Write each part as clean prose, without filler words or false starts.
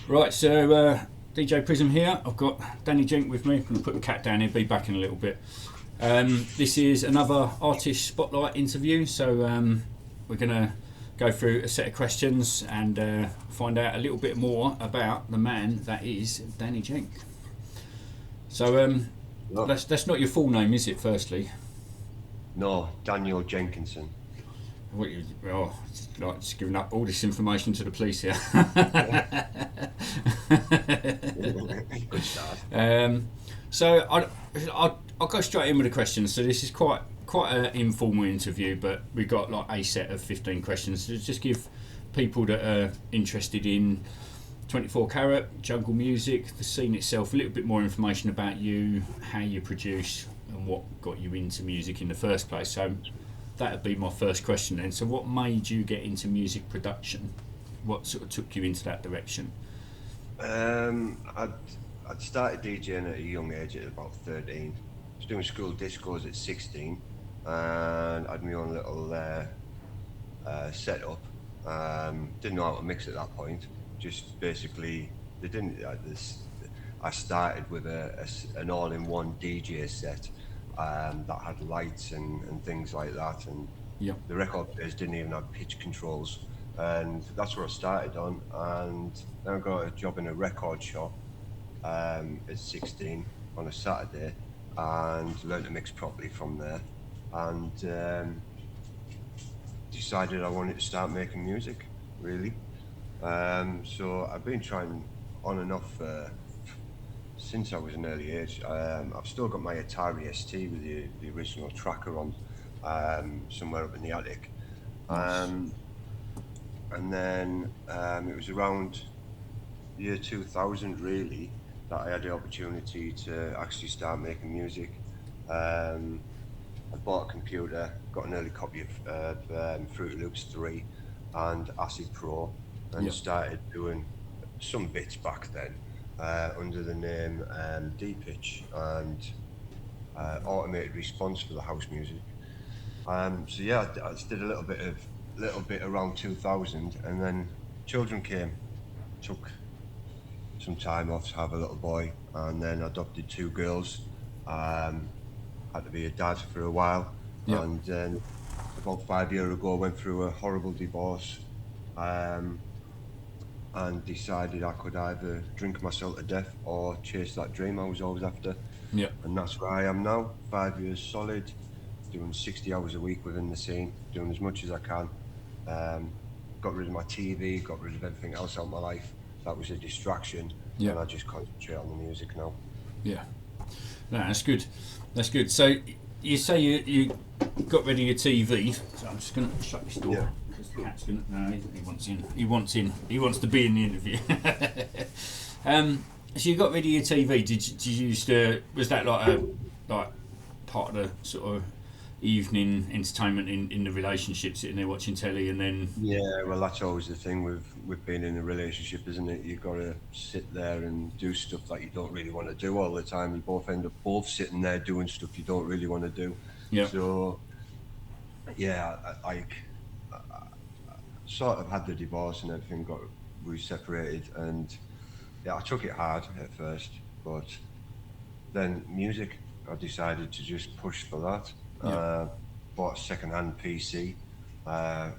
Right, so DJ Prism here. I've got Danny Jenk with me. I'm going to put the cat down here, be back in a little bit. This is another artist spotlight interview, so we're going to go through a set of questions and find out a little bit more about the man that is Danny Jenk. So that's not your full name, is it, firstly? No, Daniel Jenkinson. What you, just giving up all this information to the police here. Good start. So I'll go straight in with the questions. So this is quite an informal interview, but we've got like a set of 15 questions to just give people that are interested in 24 Karat, jungle music, the scene itself, a little bit more information about you, how you produce, and what got you into music in the first place. So that would be my first question then. So what made you get into music production? What sort of took you into that direction? I'd started DJing at a young age at about 13. I was doing school discos at 16, and I had my own little setup. Didn't know how to mix at that point. Just basically, they didn't. I started with an all-in-one DJ set that had lights and things like that, and Yeah. the record players didn't even have pitch controls, and that's where I started on. And then I got a job in a record shop at 16 on a Saturday, and learned to mix properly from there, and decided I wanted to start making music, really. So I've been trying on and off since I was an early age. I've still got my Atari ST with the original tracker on, somewhere up in the attic. And then it was around the year 2000, really, that I had the opportunity to actually start making music. I bought a computer, got an early copy of Fruity Loops 3 and Acid Pro, and Yeah. started doing some bits back then under the name D-Pitch and automated response for the house music. So yeah, I just did a little bit around 2000, and then children came, took some time off to have a little boy, and then adopted two girls. Had to be a dad for a while, Yeah. and then about 5 years ago, went through a horrible divorce. And decided I could either drink myself to death or chase that dream I was always after. Yeah. And that's where I am now, 5 years solid, doing 60 hours a week within the scene, doing as much as I can. Got rid of my TV, got rid of everything else out of my life. That was a distraction, Yeah. and I just concentrate on the music now. Yeah. No, that's good. That's good. So you say you got rid of your TV. So I'm just going to shut this door. Yeah. Because the cat's going to... No, he wants in. He wants in. He wants to be in the interview. So you got rid of your TV. Did you used to... Was that like part of the sort of evening entertainment in the relationship, sitting there watching telly and then... Yeah, well, that's always the thing with being in a relationship, isn't it? You've got to sit there and do stuff that you don't really want to do all the time. You both end up sitting there doing stuff you don't really want to do. Yeah. So, yeah, I sort of had the divorce and everything, we separated, and yeah, I took it hard at first, but then music, I decided to just push for that. Yeah. Bought a second-hand PC,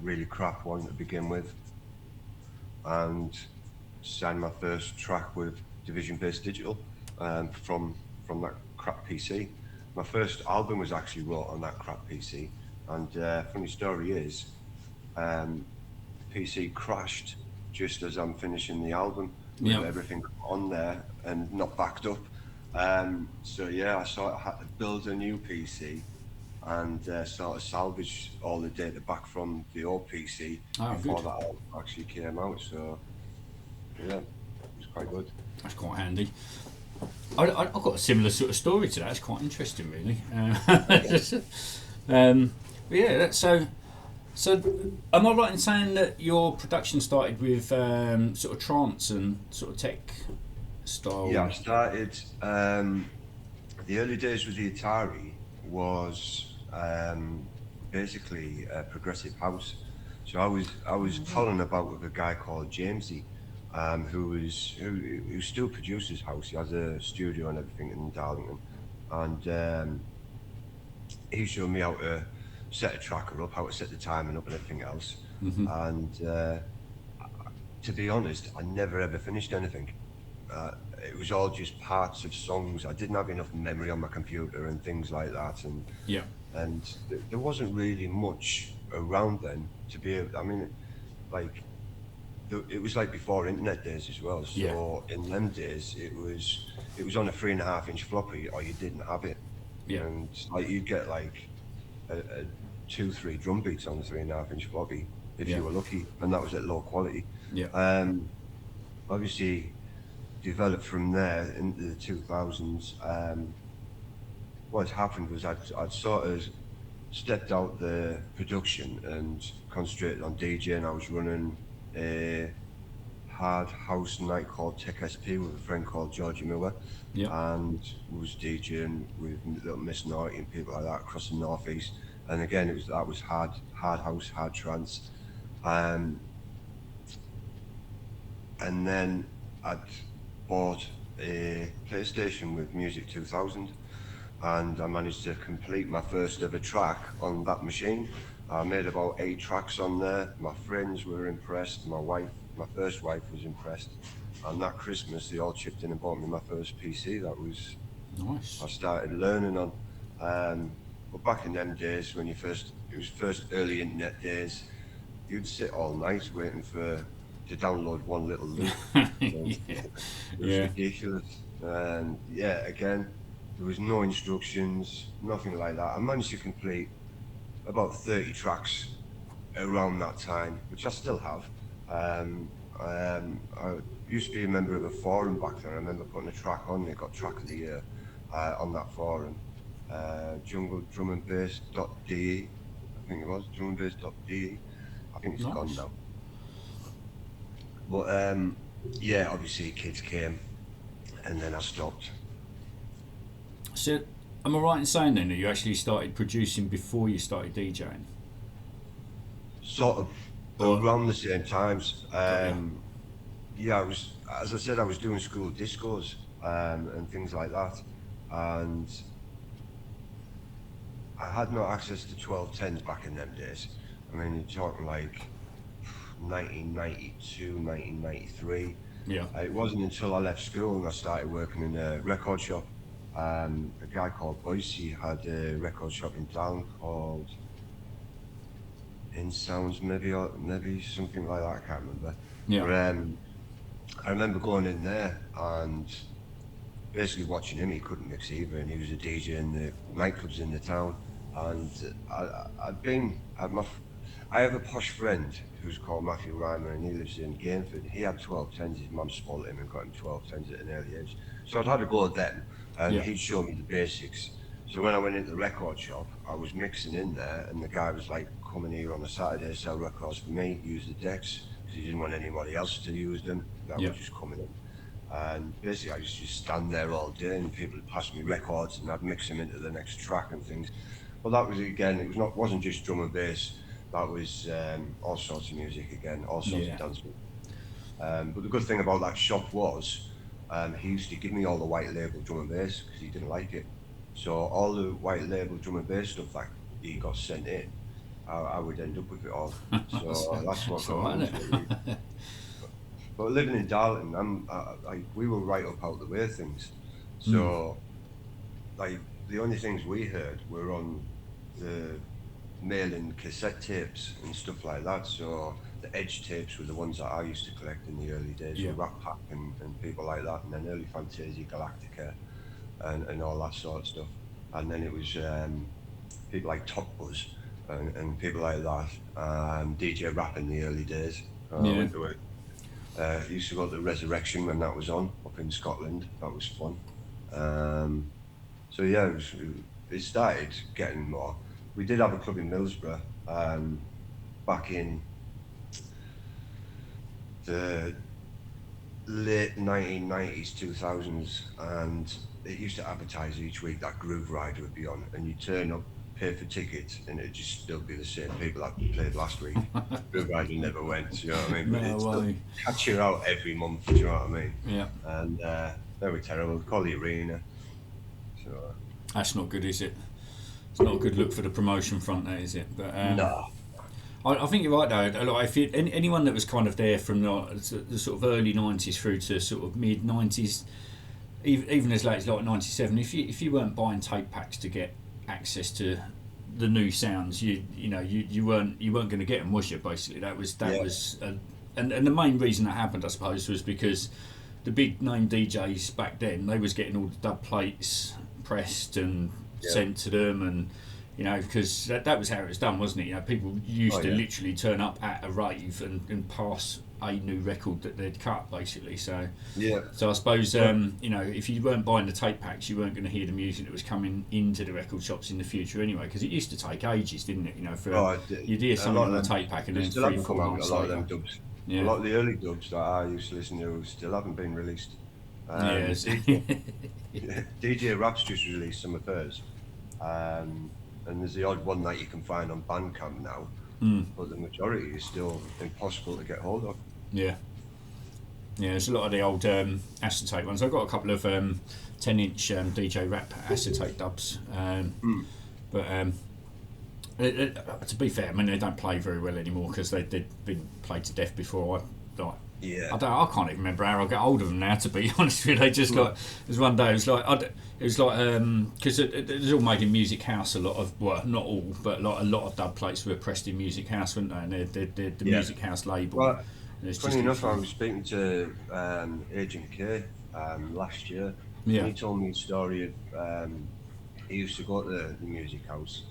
really crap one to begin with, and signed my first track with Division Bass Digital from that crap PC. My first album was actually wrote on that crap PC, and funny story is, PC crashed just as I'm finishing the album with Yeah. everything on there and not backed up. So yeah, I sort of had to build a new PC and sort of salvage all the data back from the old PC before good. that album actually came out. So yeah, it was quite good. That's quite handy. I've got a similar sort of story to that. It's quite interesting, really. But yeah, that's so. So, am I right in saying that your production started with sort of trance and sort of tech style? Yeah, I started. The early days with the Atari was basically progressive house. So I was toddling about with a guy called Jamesy, who still produces house. He has a studio and everything in Darlington, and he showed me how to set a tracker up, how to set the timing up, and everything else. And to be honest, I never ever finished anything. Uh, it was all just parts of songs. I didn't have enough memory on my computer and things like that, Yeah. and there wasn't really much around then to be able. I mean, like it was like before internet days as well. Yeah. So in them days, it was on a 3.5 inch floppy, or you didn't have it, Yeah. and like you'd get like a 2, 3 drum beats on the 3.5 inch floppy if Yeah. you were lucky, and that was at low quality. Yeah. Um, Obviously, developed from there into the 2000s. What had happened was I'd sort of stepped out the production and concentrated on DJing. I was running a hard house night called Tech SP with a friend called Georgie Miller, Yeah. and was DJing with Little Miss Naughty and people like that across the northeast. And again, that was hard house, hard trance. Um, and then I'd bought a PlayStation with Music 2000, and I managed to complete my first ever track on that machine. I made about 8 tracks on there. My friends were impressed. My first wife, was impressed. And that Christmas, they all chipped in and bought me my first PC. I Nice. started learning on. But back in them days, it was first early internet days, you'd sit all night waiting to download one little loop. And Yeah. it was Yeah. ridiculous. And yeah, again, there was no instructions, nothing like that. I managed to complete about 30 tracks around that time, which I still have. I used to be a member of a forum back then. I remember putting a track on, it got track of the year on that forum. Jungle Drum and Bass.de, I think it was, drumandbass.de. I think it's gone Nice. now. But yeah, obviously kids came and then I stopped. So, am I right in saying then that you actually started producing before you started DJing? Sort of Or around the same times. got you? Yeah, as I said, I was doing school discos and things like that. And I had no access to 1210s back in them days. I mean, you're talking like 1992, 1993. Yeah. It wasn't until I left school and I started working in a record shop. A guy called Boise had a record shop in town called In Sounds, maybe, or maybe something like that. I can't remember. Yeah. But I remember going in there and basically watching him. He couldn't mix either, and he was a DJ in the nightclubs in the town. And I have a posh friend who's called Matthew Rymer, and he lives in Gainford. He had 1210s. His mum spoiled him and got him 1210s at an early age. So I'd had to go with them, and Yeah. he'd show me the basics. So when I went into the record shop, I was mixing in there, and the guy was like, "Come in here on a Saturday, sell records for me, use the decks," because he didn't want anybody else to use them. That Yeah. was just coming in. And basically, I used to just stand there all day, and people would pass me records, and I'd mix them into the next track and things. But that was again, wasn't just drum and bass. That was all sorts of music again, all sorts of Yeah. dance music. But the good thing about that shop was he used to give me all the white label drum and bass because he didn't like it. So all the white label drum and bass stuff that he got sent in, I would end up with it all. So that's what That's got all me right, into isn't it. Really. it? But living in Darlington, like we were right up out the way of things. Mm. So like the only things we heard were on the mailing cassette tapes and stuff like that. So the edge tapes were the ones that I used to collect in the early days Yeah. with Rat Pack and people like that, and then early Fantasia Galactica and all that sort of stuff. And then it was people like Top Buzz and people like that, DJ Rap in the early days. I Yeah. went to it. Used to go to the Resurrection when that was on up in Scotland. That was fun. Um, so yeah, it started getting more. We did have a club in Middlesbrough back in the late 1990s, 2000s, and it used to advertise each week that Groove Rider would be on, and you turn up, pay for tickets and it'd just still be the same people that played last week. Groove Rider never went, you know what I mean? But No it's still way. catch you out every month, do you know what I mean? Yeah. And they were terrible. Call the arena. So That's not good, is it? It's not a good look for the promotion front, there, is it? But no. I think you're right though. Like if you, anyone that was kind of there from the sort of early '90s through to sort of mid '90s, even as late as like '97, if you weren't buying tape packs to get access to the new sounds, you weren't going to get them, was you? Basically, that was and the main reason that happened, I suppose, was because the big name DJs back then, they was getting all the dub plates pressed and sent to them, and because that was how it was done, wasn't it? People used to literally turn up at a rave and pass a new record that they'd cut, basically. So I suppose if you weren't buying the tape packs, you weren't going to hear the music that was coming into the record shops in the future anyway, because it used to take ages, didn't it? You'd hear something on the tape pack and then 3-4 months a lot later. of them dubs. A lot of the early dubs that I used to listen to still haven't been released. DJ Rap's just released some of hers, and there's the odd one that you can find on Bandcamp now, but the majority is still impossible to get hold of. Yeah, there's a lot of the old acetate ones. I've got a couple of 10-inch DJ Rap acetate dubs, but to be fair, I mean they don't play very well anymore because they've been played to death before. I can't even remember how I got hold of them now. To be honest with you, they just there's one day it was like because it was all made in Music House. A lot of not all, but a lot of dub plates were pressed in Music House, weren't they? And they're the Music House label. Well, funny enough, I was speaking to Agent K last year. And he told me a story of he used to go to the Music House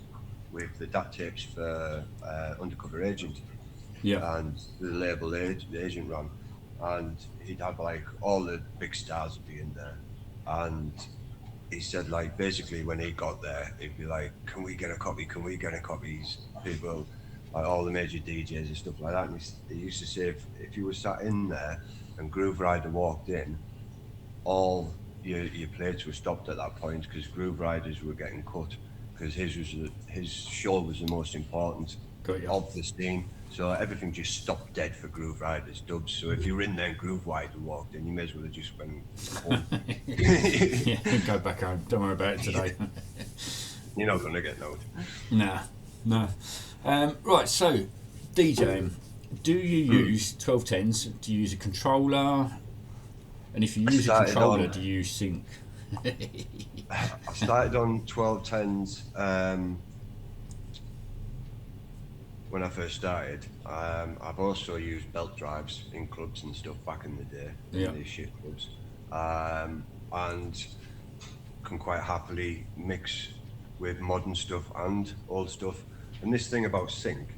with the DAT tapes for Undercover Agent. And the label the Agent ran, and he'd have like all the big stars would be in there, and he said like basically when he got there he'd be like, can we get a copy, people like all the major DJs and stuff like that, and he used to say if you were sat in there and Groove Rider walked in, all your plates were stopped at that point because Groove Riders were getting cut because his show was the most important of the scene. So everything just stopped dead for Groove Riders dubs. So if you were in there and Groove Rider walked in, you may as well have just went home. Go back home. Don't worry about it today. You're not going to get noted. No. Right, so DJing. Do you use 1210s? Do you use a controller? And if you use a controller, do you sync? I started on 1210s when I first started. I've also used belt drives in clubs and stuff back in the day, in these shit clubs, and can quite happily mix with modern stuff and old stuff. And this thing about sync,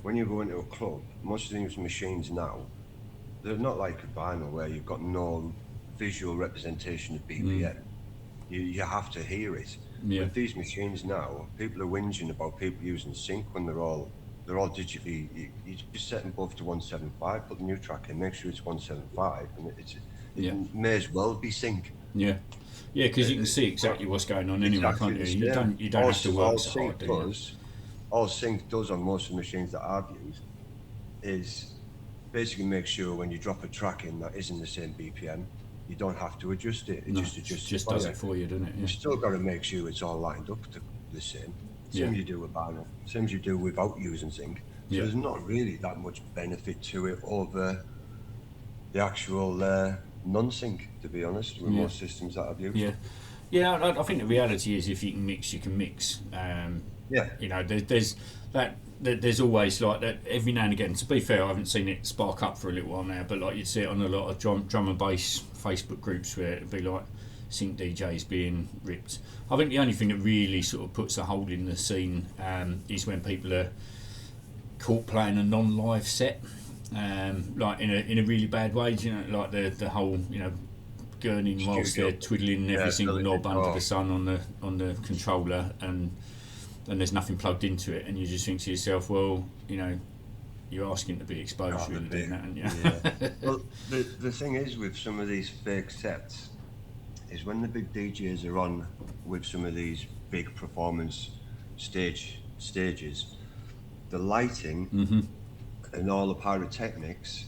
when you go into a club, most of these machines now, they're not like a vinyl where you've got no visual representation of BPM. You have to hear it. With these machines now, people are whinging about people using sync when they're all digitally. You just set them both to 175, put the new track in, make sure it's 175, and it may as well be sync. Because you can see exactly what's going on anyway, can't you? You don't have to work so hard, do you? All sync does on most of the machines that I've used is basically make sure when you drop a track in that isn't the same BPM, you don't have to adjust it. It just adjusts. Just does it for you, doesn't it? You still got to make sure it's all lined up to the same. Same as you do with vinyl. Same as you do without using sync. So there's not really that much benefit to it over the actual non-sync, to be honest, with most systems that I've used. I think the reality is if you can mix, you can mix. There's always like that every now and again. To be fair, I haven't seen it spark up for a little while now, but like you'd see it on a lot of drum and bass Facebook groups where it'd be like sync DJs being ripped. I think the only thing that really sort of puts a hole in the scene is when people are caught playing a non-live set, like in a really bad way. Like the whole gurning whilst they're twiddling every single knob under the sun on the controller, and there's nothing plugged into it, and you just think to yourself, well, you're asking to be exposed really doing that, aren't you? Well, the thing is with some of these fake sets is when the big DJs are on with some of these big performance stages, the lighting and all the pyrotechnics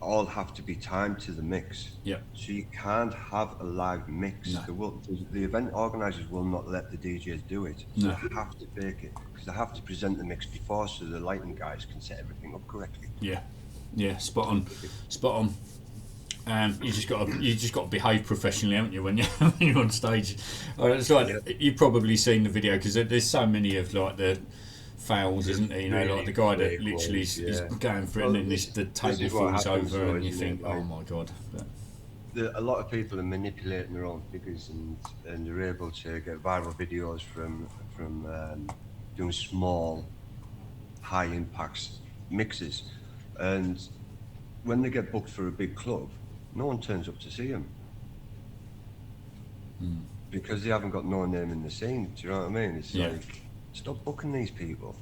all have to be timed to the mix. Yep. So you can't have a live mix. No. The event organisers will not let the DJs do it. So No. they have to fake it because they have to present the mix before, so the lighting guys can set everything up correctly. Yeah, spot on. You just got to behave professionally, haven't you, when you're on stage? It's like you've probably seen the video because there's so many of like the fails, isn't there? You know, like the guy that literally is going for it, and then the table falls over, and you think, oh my god. But a lot of people are manipulating their own figures, and they're able to get viral videos from doing small, high impacts mixes, and when they get booked for a big club, no one turns up to see them because they haven't got no name in the scene. Do you know what I mean? It's like, stop booking these people.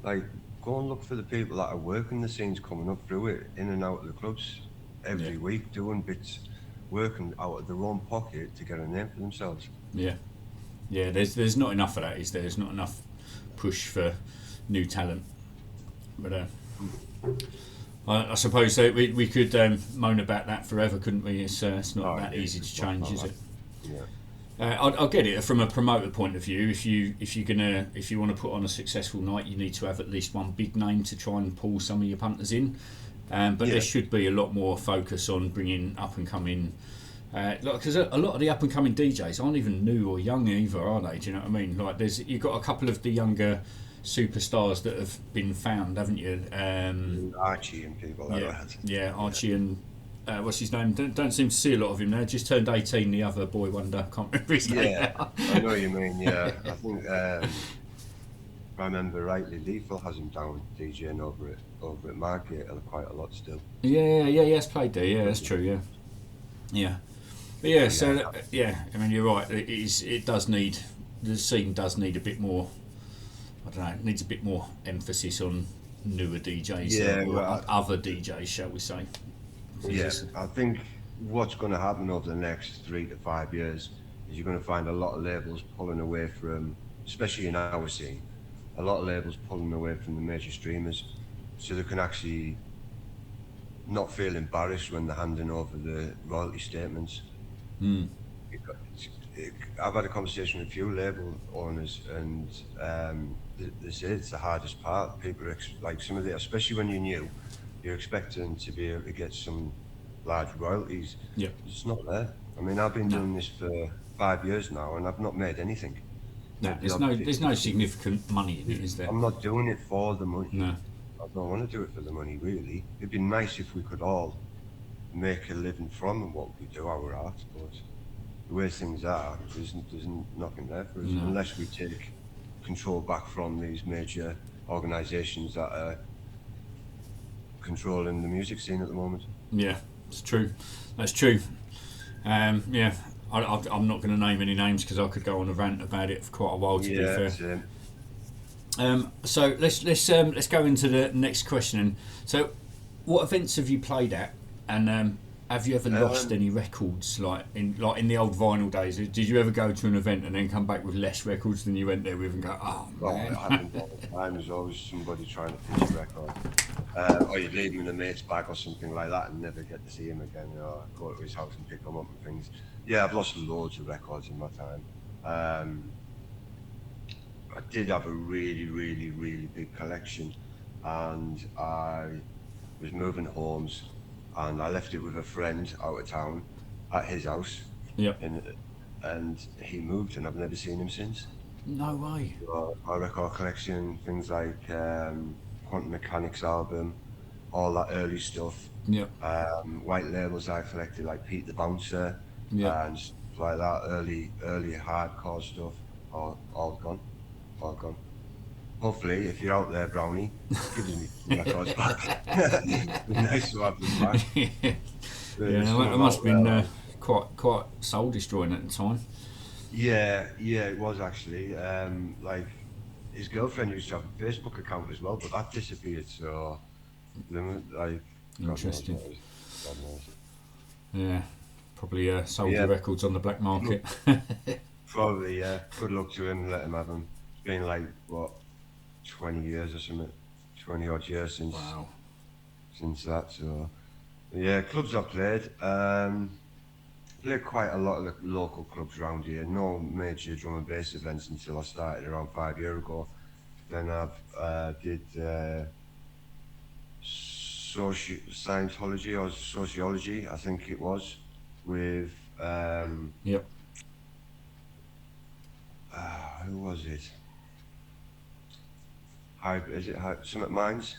Like, go and look for the people that are working the scenes, coming up through it, in and out of the clubs every week, doing bits, working out of their own pocket to get a name for themselves. Yeah. There's not enough of that, is there? There's not enough push for new talent. But I suppose that we could moan about that forever, couldn't we? It's not that easy to change, is it? Yeah. I'll get it from a promoter point of view. If you want to put on a successcul night, you need to have at least one big name to try and pull some of your punters in. But there should be a lot more focus on bringing up and coming. Because a lot of the up and coming DJs aren't even new or young either, are they? Do you know what I mean? Like you've got a couple of the younger superstars that have been found, haven't you? Archie and people like that. Yeah, Archie and what's his name? Don't seem to see a lot of him now. Just turned 18, the other boy wonder. Can't remember his name. I know what you mean. Yeah, I think if I remember rightly, Lethal has him down DJing over at Margate quite a lot still. Yeah, he has played there. Yeah, that's true. Yeah. But I mean, you're right. It does need, the scene does need a bit more. I don't know. It needs a bit more emphasis on newer DJs or other DJs, shall we say? I think what's going to happen over the next 3 to 5 years is you're going to find a lot of labels pulling away from, especially in our scene, a lot of labels pulling away from the major streamers, so they can actually not feel embarrassed when they're handing over the royalty statements. I've had a conversation with a few label owners, and they say it's the hardest part. People are like some of the, especially when you're new, you're expecting to be able to get some large royalties. Yeah, it's not there. I mean, I've been doing this for 5 years now, and I've not made anything. No, there's no significant money in it, is there? I'm not doing it for the money. No, I don't want to do it for the money, really. It'd be nice if we could all make a living from what we do, our art, but the way things are, there's nothing there for us unless we take control back from these major organisations that are controlling the music scene at the moment. Yeah, it's true. That's true. I'm not going to name any names because I could go on a rant about it for quite a while. To be fair. So let's go into the next question. And so, what events have you played at, and have you ever lost any records like in the old vinyl days? Did you ever go to an event and then come back with less records than you went there with and go, oh man? It happened all the time. There's always somebody trying to pitch a record, or you'd leave him in a mate's bag or something like that and never get to see him again, or go to his house and pick him up and things. Yeah, I've lost loads of records in my time. I did have a really, really, really big collection, and I was moving homes, and I left it with a friend out of town at his house. Yep. And he moved, and I've never seen him since. No way. So my record collection, things like Quantum Mechanics album, all that early stuff. Yep. White labels I collected, like Pete the Bouncer, and stuff like that, early hardcore stuff, all gone. Hopefully, if you're out there, Brownie, give me some records back. It'd be nice to have them back. It must have been quite soul destroying at the time. Yeah, it was actually. Like his girlfriend used to have a Facebook account as well, but that disappeared. So, like, interesting. God knows. Yeah, probably sold the records on the black market. Probably, yeah. Good luck to him. Let him have them. been like what 20 years or something, 20 odd years Wow. since that. So yeah, clubs I've played. Played quite a lot of the local clubs around here. No major drum and bass events until I started around 5 years ago. Then I've did Scientology or sociology, I think it was, with Yep. who was it? Is it Summit Mines?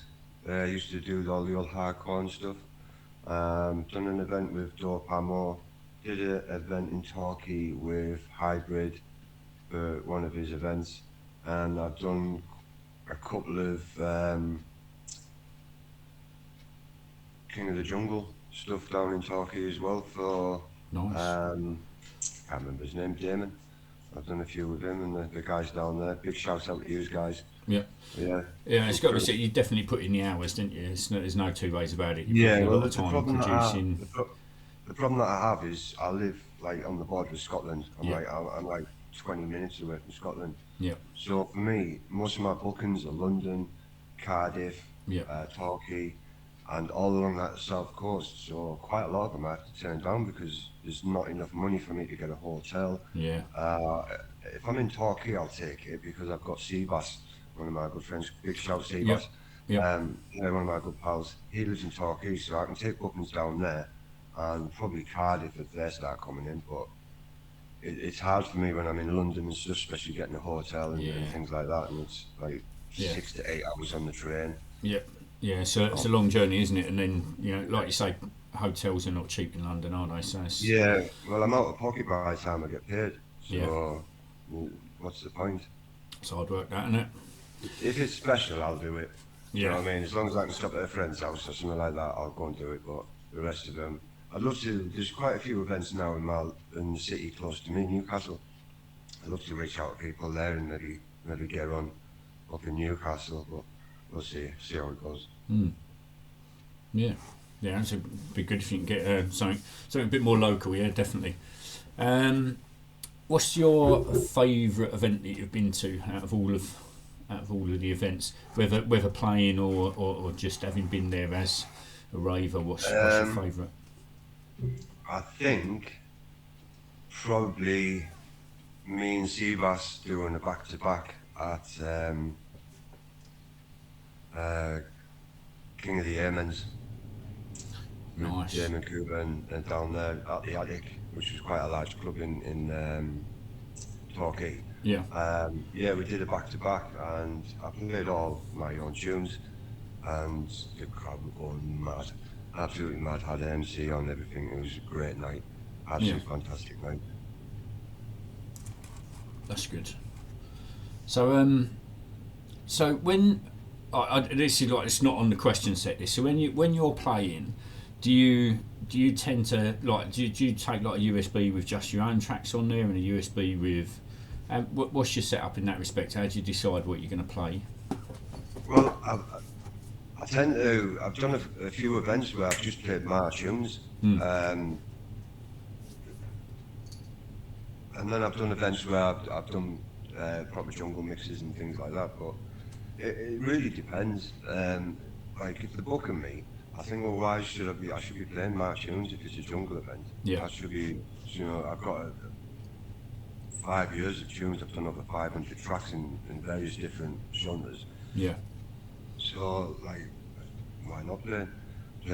Used to do all the old hardcore and stuff. Done an event with Dope Ammo. Did an event in Torquay with Hybrid for one of his events, and I've done a couple of King of the Jungle stuff down in Torquay as well for Nice. can't remember his name, Damon. I've done a few with him and the guys down there. Big shout out to you guys. Yeah. Yeah. Yeah, it's got to be said. You definitely put in the hours, didn't you? There's no two ways about it. You put Yeah, in a well, lot of the time problem that I have, producing. the problem that I have is I live like on the border of Scotland. Yeah. I'm like 20 minutes away from Scotland. Yeah. So for me, most of my bookings are London, Cardiff, Yeah. Torquay, and all along that south coast. So quite a lot of them I have to turn down because there's not enough money for me to get a hotel. Yeah. If I'm in Torquay, I'll take it because I've got Seabass, one of my good friends. Big shout Seabass. Yep. Yep. Yeah, one of my good pals. He lives in Torquay, so I can take bookings down there, and probably Cardiff if they start coming in. But it's hard for me when I'm in London and stuff, especially getting a hotel and, Yeah. and things like that. And it's like Yeah. 6 to 8 hours on the train. Yep. Yeah. So it's a long journey, isn't it? And then like you say, hotels are not cheap in London, are they? So it's, Yeah, well, I'm out of pocket by the time I get paid. So Yeah. well, what's the point? it's hard work, that, isn't it? If it's special, I'll do it. You know Yeah. what I mean? As long as I can stop at a friend's house or something like that, I'll go and do it. But the rest of them, I'd love to. There's quite a few events now in the city close to me, Newcastle. I'd love to reach out to people there and maybe get on up in Newcastle, but we'll see how it goes. Yeah. Yeah. It'd be good if you can get something a bit more local. Yeah, definitely. What's your favourite event that you've been to out of all of the events, whether playing or just having been there as a raver? What's your favourite? I think probably me and Seabass doing a back-to-back at King of the Airmens. Nice. Damon Cooper and down there at the Attic, which was quite a large club in Torquay. Yeah. Yeah, we did a back-to-back and I played all my own tunes and the crowd were going mad, absolutely mad. Had an MC on everything. It was a great night, absolutely fantastic night. That's good. So so when this is like, it's not on the question set. This. So when you're playing, do you tend to like do you take like a USB with just your own tracks on there and a USB with what's your setup in that respect? How do you decide what you're going to play? Well, I tend to. I've done a few events where I've just played my tunes, and then I've done events where I've done proper jungle mixes and things like that. But it really depends. Like if they're booking me, I think, well, why should I be? I should be playing my tunes if it's a jungle event. Yeah. I should be. I've got 5 years of tunes. I've done over 500 tracks in various different genres. Yeah. So, like, why not play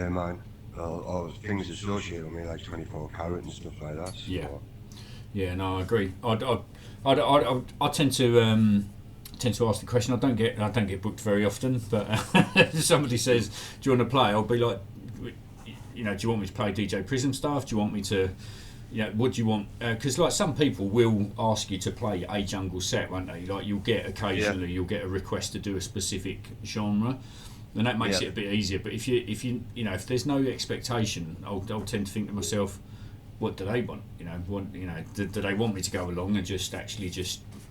mine? Or things associated with me, like 24 Karat and stuff like that. So, Yeah. Yeah, no, I agree. I tend to ask the question. I don't get booked very often, but if somebody says, "Do you want to play?" I'll be like, do you want me to play DJ Prism stuff? Do you want me to, what do you want? Because like some people will ask you to play a jungle set, won't they? Like you'll get occasionally, you'll get a request to do a specific genre, and that makes it a bit easier. But if there's no expectation, I'll tend to think to myself, what do they want? Do they want me to go along and just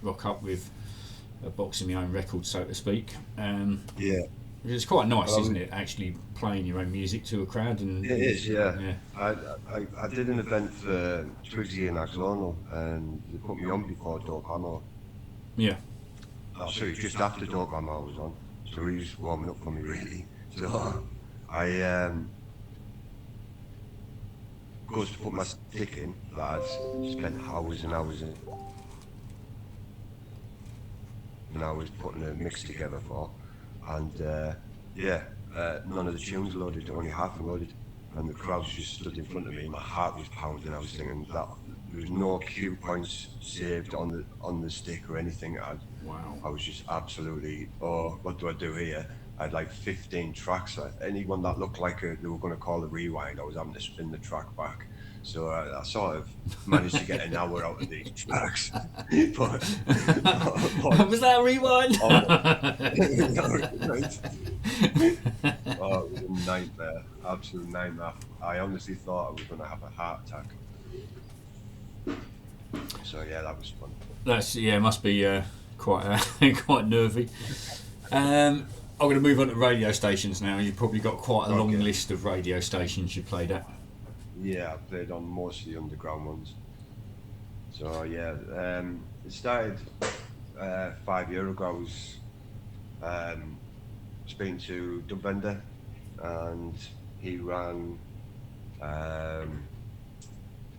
rock up with a box of my own records, so to speak? yeah. It's quite nice, isn't it? Actually playing your own music to a crowd, and It is, yeah. Yeah. I did an event for Twigsy and Axonal, and they put me on before Dope Ammo. Yeah. So it was just after Dope Grandma was on, so he was warming up for me really. So I goes to put my stick in, lads. Spent hours and hours and hours putting a mix together for, and none of the tunes loaded, only half of them loaded, and the crowd just stood in front of me. My heart was pounding. I was thinking that there was no cue points saved on the stick or anything. Wow. I was just absolutely, oh, what do I do here? I had like 15 tracks. Anyone that looked like they were going to call a rewind, I was having to spin the track back. So I sort of managed to get an hour out of these tracks. but Was that a rewind? Oh, it was a nightmare, absolute nightmare. I honestly thought I was going to have a heart attack. So yeah, that was fun. It must be quite quite nervy. I'm going to move on to radio stations now. You've probably got quite a long list of radio stations you played at. Yeah, I played on most of the underground ones. So yeah, it started 5 years ago. I was speaking to Dub Vendor, and he ran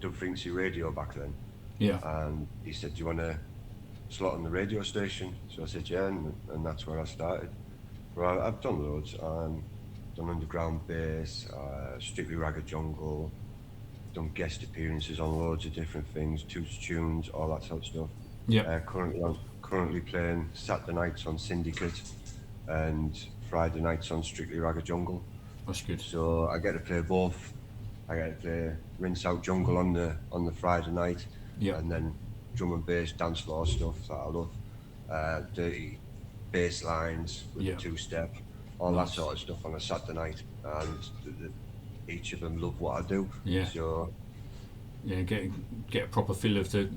Dub Frequency Radio back then. Yeah. And he said, "Do you want to slot on the radio station?" So I said, "Yeah," and that's where I started. Well, I've done loads. Done underground bass, strictly ragged jungle. Done guest appearances on loads of different things, tunes, all that sort of stuff. Yeah. Currently playing Saturday nights on Syndicate and Friday nights on Strictly Ragged Jungle. That's good. So I get to play both. I get to play Rinse Out Jungle on the Friday night, and then drum and bass, dance floor stuff that I love. Dirty bass lines with the two-step, all that sort of stuff on a Saturday night, and each of them love what I do. Yeah. So get a proper feel of the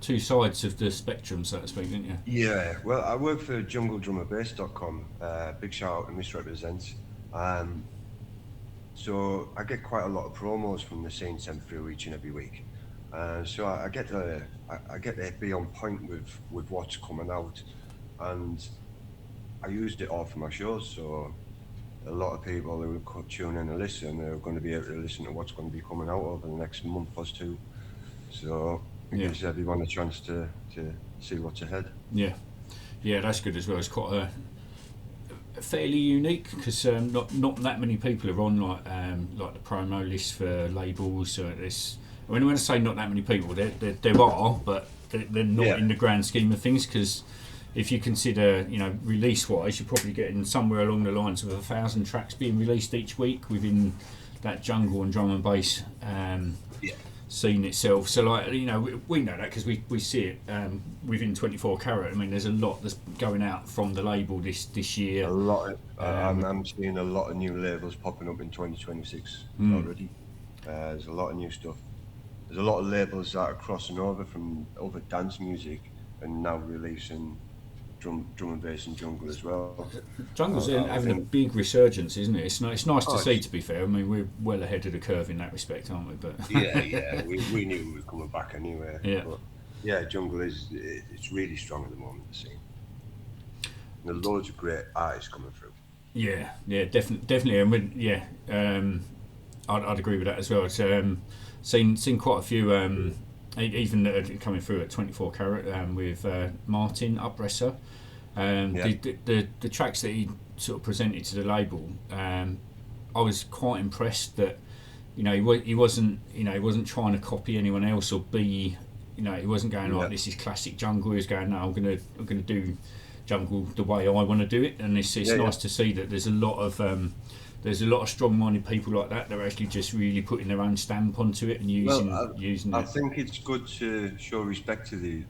two sides of the spectrum, so to speak, didn't you? Yeah. Well, I work for JungleDrummerBass.com. Big shout out to Misrepresents. So I get quite a lot of promos from the scene sent through each and every week. So I get to be on point with what's coming out, and I used it all for my shows. So a lot of people who would tune in and listen are going to be able to listen to what's going to be coming out over the next month or two. So it gives everyone a chance to see what's ahead. Yeah, that's good as well. It's quite a fairly unique because not that many people are on like the promo list for labels. When I say not that many people, there are, but they're not in the grand scheme of things. Because if you consider, release-wise, you're probably getting somewhere along the lines of 1,000 tracks being released each week within that jungle and drum and bass scene itself. So, we know that because we see it within 24 Karat. I mean, there's a lot that's going out from the label this year. A lot. I'm seeing a lot of new labels popping up in 2026 already. There's a lot of new stuff. There's a lot of labels that are crossing over from other dance music and now releasing drum and bass and jungle as well. Jungle's having a big resurgence, isn't it? It's nice to see, to be fair. I mean, we're well ahead of the curve in that respect, aren't we? But we knew we were coming back anyway. But jungle it's really strong at the moment, the scene. There's loads of great artists coming through. Yeah, definitely, and I'd agree with that as well. It's seen quite a few. Even coming through at 24 Karat with Martin Uppresser. The tracks that he sort of presented to the label, I was quite impressed that he wasn't trying to copy anyone else or be, he wasn't going like this is classic jungle. He was going, no, I'm gonna do jungle the way I want to do it, and it's nice to see that there's a lot of strong-minded people like that are actually just really putting their own stamp onto it and using it. I think it's good to show respect to the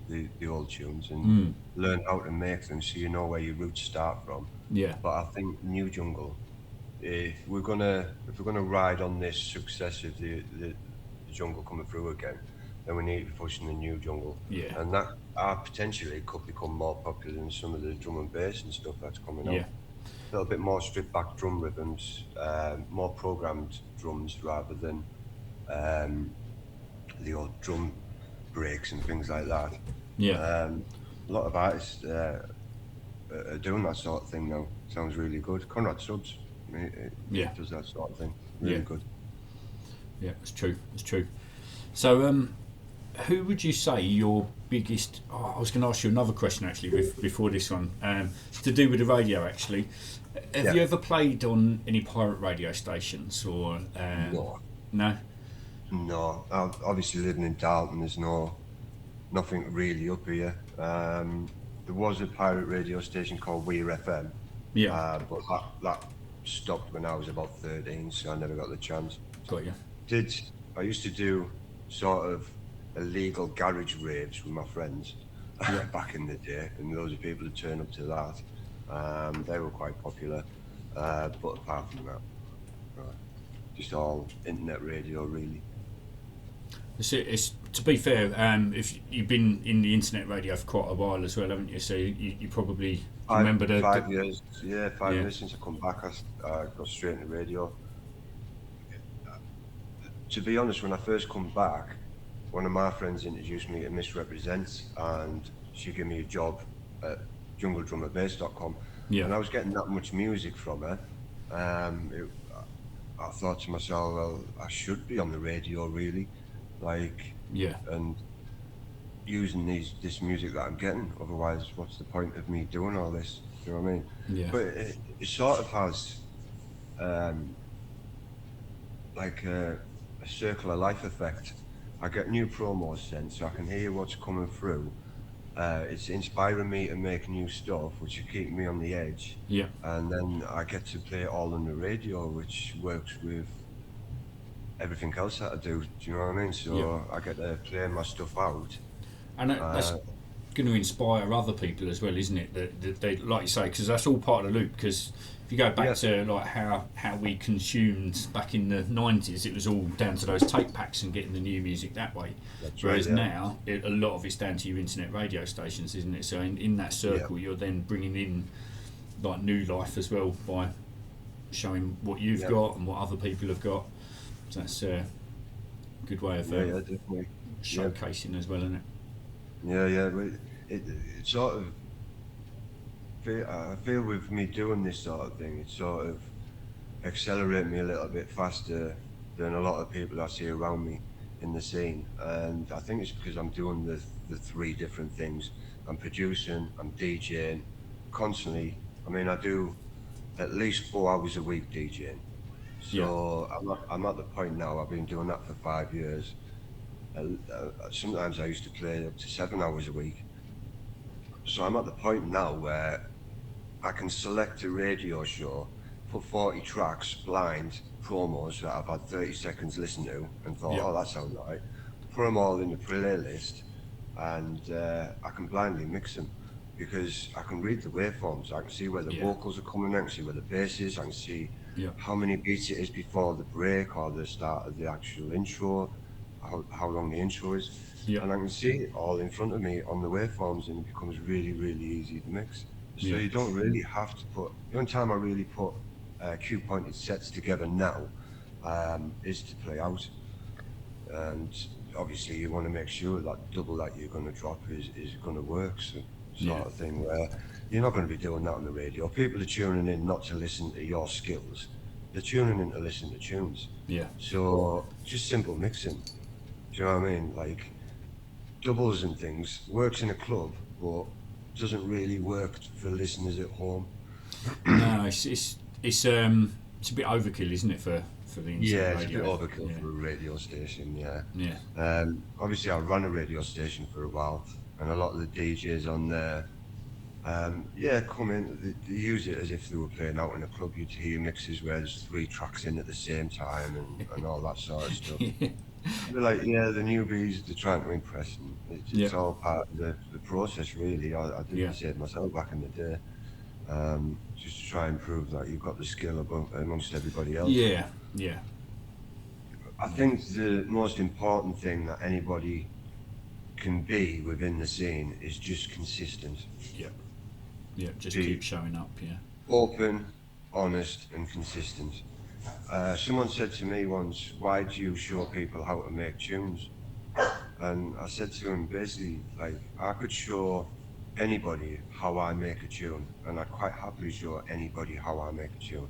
old tunes and learn how to make them so you know where your roots start from. Yeah. But I think new jungle, if we're gonna ride on this success of the jungle coming through again, then we need to be pushing the new jungle. Yeah. And that potentially could become more popular than some of the drum and bass and stuff that's coming out. A little bit more stripped back drum rhythms, more programmed drums rather than the old drum breaks and things like that. a lot of artists are doing that sort of thing now. Sounds really good. Conrad Subs, he Yeah, does that sort of thing. yeah, Really good. yeah. It's true. It's true. So, who would you say your biggest? Oh, I was going to ask you another question actually before this one. It's to do with the radio actually. Have Yeah. you ever played on any pirate radio stations or No, no? no. Obviously, living in Darlton, there's nothing really up here. There was a pirate radio station called Weir FM, Yeah, but that stopped when I was about 13, so I never got the chance. got you. Did I used to do sort of illegal garage raves with my friends Yeah. back in the day, and loads of people would turn up to that. They were quite popular, but apart from that, just all internet radio really. It's to be fair. If you've been in the internet radio for quite a while as well, haven't you? So you probably remember the 5 years, yeah, 5 years yeah, since I come back, I got straight into radio. To be honest, when I first come back, one of my friends introduced me to Misrepresent, and she gave me a job at jungledrummerbase.com, yeah, and I was getting that much music from her. I thought to myself, well, I should be on the radio really, like, yeah, and using this music that I'm getting. Otherwise, what's the point of me doing all this? Do you know what I mean? yeah, But it sort of has um, like a circle of life effect. I get new promos sent, so I can hear what's coming through. It's inspiring me to make new stuff, which is keeping me on the edge. yeah. And then I get to play it all on the radio, which works with everything else that I do. Do you know what I mean? So Yeah. I get to play my stuff out. And that's Uh, going to inspire other people as well, isn't it? That they, like you say, because that's all part of the loop. Because if you go back yeah, to like how we consumed back in the 90s, it was all down to those tape packs and getting the new music that way. that's right. Whereas Yeah, now, a lot of it's down to your internet radio stations, isn't it? So in that yeah, circle, you're then bringing in like new life as well by showing what you've yeah, got and what other people have got. So that's a good way of yeah, definitely. Yeah, showcasing as well, isn't it? yeah, yeah. But it sort of I feel with me doing this sort of thing, it sort of accelerate me a little bit faster than a lot of people I see around me in the scene. And I think it's because I'm doing the three different things. I'm producing, I'm DJing, constantly. I mean, I do at least 4 hours a week DJing. Yeah, So I'm at the point now. I've been doing that for 5 years. Sometimes I used to play up to 7 hours a week. So I'm at the point now where I can select a radio show, put 40 tracks, blind promos that I've had 30 seconds listen to, and thought, yeah, oh, that sounds right. Put them all in the playlist, and I can blindly mix them because I can read the waveforms. I can see where the yeah, vocals are coming in, I can see where the bass is, I can see yeah, how many beats it is before the break or the start of the actual intro, how long the intro is, yeah, and I can see it all in front of me on the waveforms, and it becomes really, really easy to mix. So yeah, you don't really have to put. The only time I really put cue pointed sets together now is to play out, and obviously you want to make sure that double that you're going to drop is going to work. So yeah, sort of thing where you're not going to be doing that on the radio. People are tuning in not to listen to your skills; they're tuning in to listen to tunes. yeah, So just simple mixing. Do you know what I mean? Like doubles and things works in a club, but doesn't really work for listeners at home. No, it's a bit overkill, isn't it, for the Yeah, internet it's a bit radio? overkill Yeah, for a radio station. Yeah. yeah, Obviously, I ran a radio station for a while, and a lot of the DJs on there, yeah, come in. They use it as if they were playing out in a club. You'd hear mixes where there's three tracks in at the same time and all that sort of stuff. They're like, yeah, the newbies, they're trying to impress, and yeah, it's all part of the process, really. I did yeah, the same myself back in the day, just to try and prove that you've got the skill amongst everybody else. yeah, yeah, I think the most important thing that anybody can be within the scene is just consistent. yeah, yeah. Just keep Be showing up. Yeah, open, honest, and consistent. Someone said to me once, why do you show people how to make tunes? And I said to him, basically, like, I could show anybody how I make a tune, and I'd quite happily show anybody how I make a tune.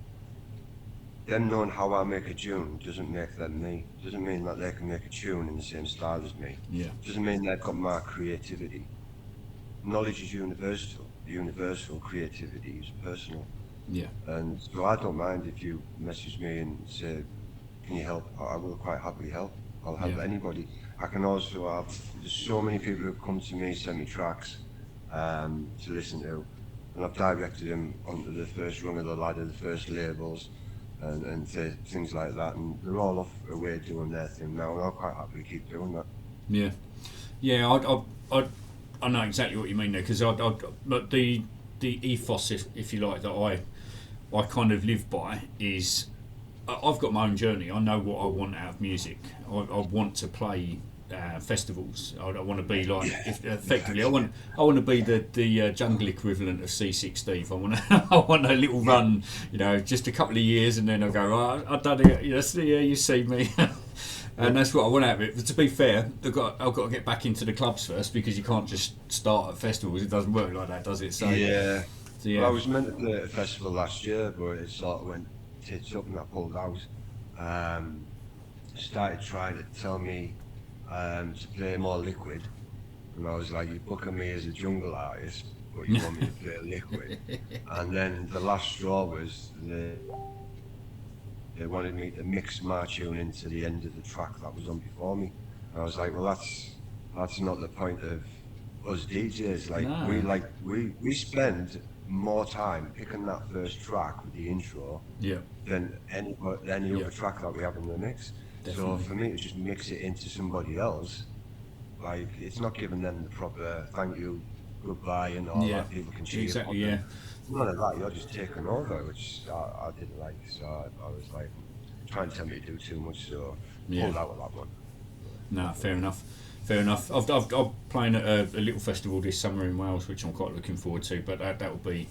Them knowing how I make a tune doesn't make them me. Doesn't mean that they can make a tune in the same style as me. Yeah. Doesn't mean they've got my creativity. Knowledge is universal. Universal creativity is personal. Yeah. And so I don't mind if you message me and say, "Can you help?" I will quite happily help. I'll help Yeah. anybody. I can also have. There's so many people who come to me, send me tracks to listen to, and I've directed them onto the first rung of the ladder, the first labels, and things like that. And they're all off away doing their thing now, and I'll quite happily keep doing that. Yeah. Yeah. I know exactly what you mean there, because but the ethos, if you like, that I kind of live by is I've got my own journey. I know what I want out of music. I want to play festivals. I want to be like, effectively, I want to be the jungle equivalent of C6 Steve. I want to, I want a little run, just a couple of years, and then I go, oh, I've done it. Yeah, you see me. And that's what I want out of it. But to be fair, I've got to get back into the clubs first, because you can't just start at festivals. It doesn't work like that, does it? So Yeah. yeah. Well, I was meant to play at a festival last year, but it sort of went tits up and I pulled out. Started trying to tell me to play more liquid, and I was like, "You're booking me as a jungle artist, but you want me to play liquid." And then the last straw was they wanted me to mix my tune into the end of the track that was on before me. And I was like, "Well, that's not the point of us DJs. Like No. we spend more time picking that first track with the intro Yeah. than any Yeah. other track that we have in the mix. So Definitely. for me to just mix it into somebody else, like it's not giving them the proper thank you, goodbye, and all Yeah. that. People can cheer for Exactly. them. Yeah. None of that. You're just taking over, which I didn't like. So I was like trying to tell me to do too much. So Yeah. pulled out of that one. No, fair enough. Fair enough. I'm playing at a little festival this summer in Wales, which I'm quite looking forward to. But that will be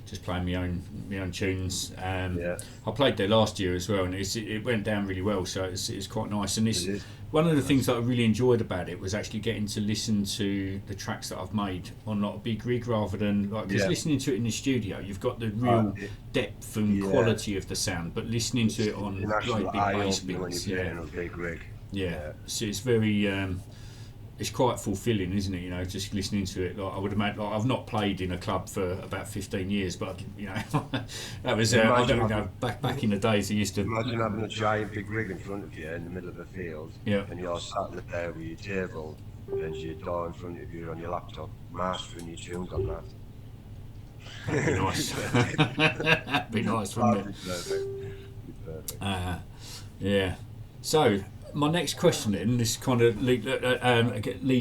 just playing my own tunes. Yeah, I played there last year as well, and it went down really well. So it's quite nice. And it this is. one of the Nice. things that I really enjoyed about it was actually getting to listen to the tracks that I've made on like a big rig, rather than like, because Yeah. listening to it in the studio, you've got the real It, depth and yeah. quality of the sound, but listening to it It's on an actual great big eye bass opener when you're beats, yeah, playing on a big rig. yeah. Yeah. So it's very it's quite fulfilling, isn't it? Just listening to it. Like, I would imagine, like, I've not played in a club for about 15 years, but that was I Imagine don't know, having, back in the days I used to. imagine having a giant big rig in front of you in the middle of a field, Yeah. and you're sat there with your table and your door in front of you on your laptop, mastering your tunes on that. That'd be nice. That'd be nice, wouldn't That'd it? be perfect. Be perfect. Yeah. So my next question then, this kind of lead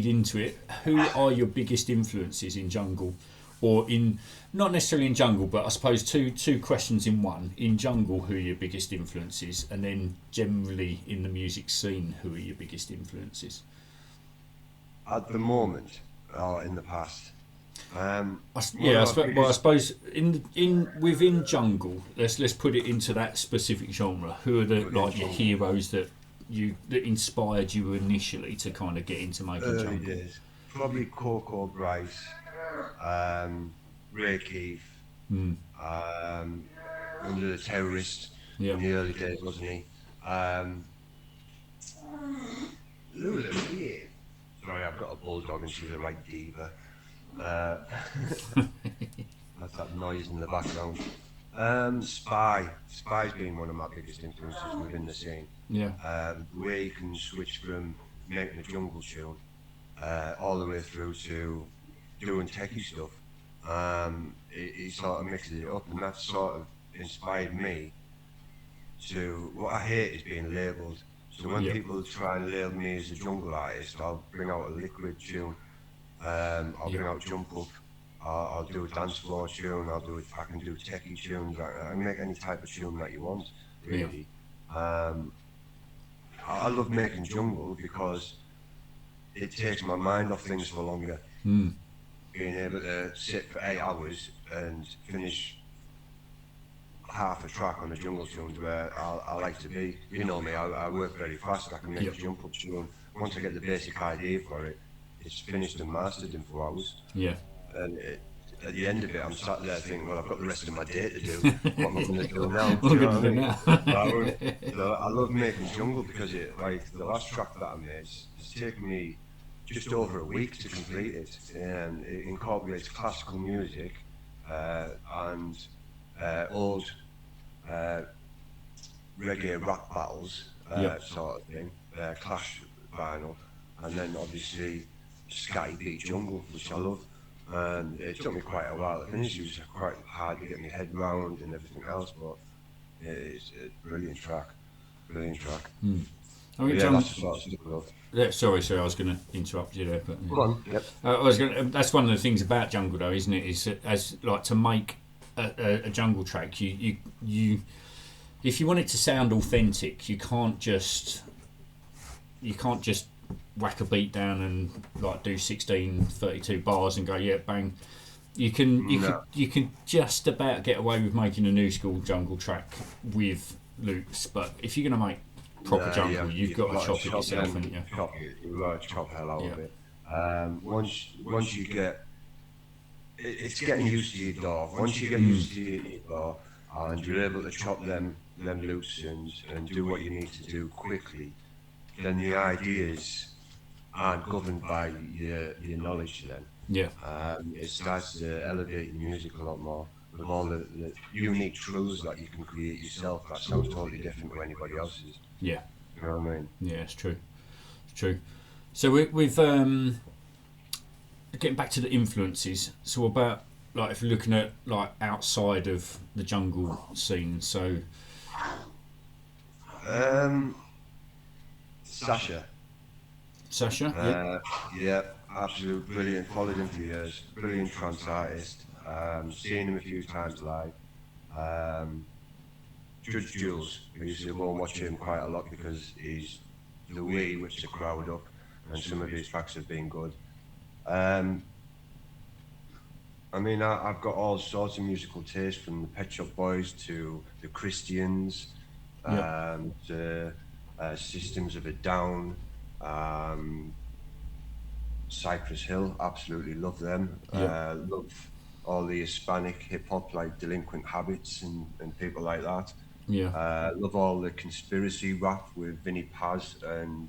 into it. Who are your biggest influences in jungle, or in not necessarily in jungle, but I suppose two questions in one. In jungle, who are your biggest influences, and then generally in the music scene, who are your biggest influences? At the moment, or in the past, one Yeah, of my well, I biggest. suppose in within jungle, let's put it into that specific genre. Who are the Within like your jungle, heroes that inspired you initially to kind of get into making early jungle? days, probably Coco Bryce, um, Ray Keith, Mm. um, under the terrorist Yeah. in the early days, wasn't he? Um, Lulu, yeah. Sorry, I've got a bulldog and she's a right diva. Uh, that's that noise in the background. Spy's been one of my biggest influences within the scene. Yeah. The way you can switch from making a jungle tune all the way through to doing techie stuff. He sort of mixes it up, and that sort of inspired me to. What I hate is being labelled. So when Yeah. people try and label me as a jungle artist, I'll bring out a liquid tune. I'll Yeah. bring out jump up. I'll do a dance floor tune. I can do techie tunes. I can make any type of tune that you want, Yeah. really. Um, I love making jungle because it takes my mind off things for longer. Mm. Being able to sit for 8 hours and finish half a track on a jungle tune where I like to be. You know me, I work very fast. I can make Yep. a jump up tune. Once I get the basic idea for it, it's finished and mastered in 4 hours. Yeah. And at the end of it, I'm sat there thinking, well, I've got the rest of my day to do. What am I going to do now? What Do am you I know going what to do I now? mean? I love making jungle because like the last track that I made, it's taken me just over a week to complete it, and it incorporates classical music and old uh, reggae rap battles, Yep. sort of thing, clash vinyl, and then obviously scatty beat jungle, which I love. And it took me quite a while to finish. It was quite hard to get my head round and everything else, but it's a brilliant track, brilliant track. I But mean, yeah, John. that's the sort of stuff I love. Yeah, sorry, I was going to interrupt you there, but Go on. Yep. I was going. That's one of the things about jungle, though, isn't it? Is that as like to make a jungle track, you if you want it to sound authentic, you can't just whack a beat down and like do 16:32 bars and go yeah bang. You can just about get away with making a new school jungle track with loops, but if you're going to make proper jungle, you've got to chop it yourself, haven't you? You've got to chop hell out Yeah. of it. Once you get, it's getting used to your DAW. Once you get used to your DAW and you're able to chop them loops and do what you need to do quickly, then the ideas aren't governed by your knowledge then. Yeah. It starts to elevate your music a lot more with all the unique truths that you can create yourself that sounds totally different to anybody else's. Yeah. You know what I mean? Yeah, it's true. It's true. So we've getting back to the influences. So about like if you're looking at like outside of the jungle scene, so Sasha. Sasha, Yeah, absolute brilliant. Followed him for years. Brilliant trance artist. Seen him a few times live. Judge Jules, I used to go and watch him quite a lot because he's the way he whips the crowd up, and some of his tracks have been good. Um, I mean, I've got all sorts of musical taste from the Pet Shop Boys to the Christians, yeah, to Systems of a Down, um, Cypress Hill. Absolutely love them. yeah, Love all the Hispanic hip hop like Delinquent Habits and people like that. yeah, Love all the conspiracy rap with Vinnie Paz and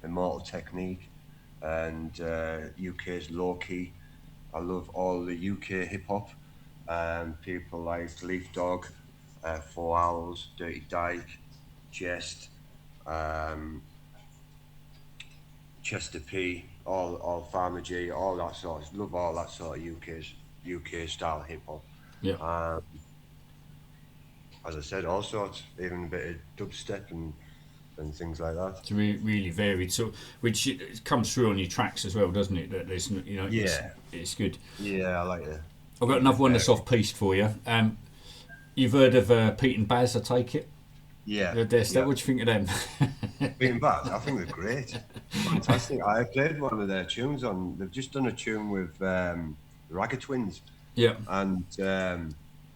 Immortal Technique and UK's Low Key. I love all the UK hip hop. People like Leaf Dog, Four Owls, Dirty Dyke, Jest, um, Chester P, all Farmer G, all that sort. Love all that sort of UK style hip hop. yeah. Um, as I said, all sorts, even a bit of dubstep and things like that. It's really varied. So which it comes through on your tracks as well, doesn't it? That there's Yeah, it's good. yeah, I like it. I've got another one that's off piste for you. You've heard of Pete and Baz, I take it. Yeah, What do you think of them? Being bad, I think they're great. Fantastic. I played one of their tunes on. They've just done a tune with the Ragga Twins, Yeah. and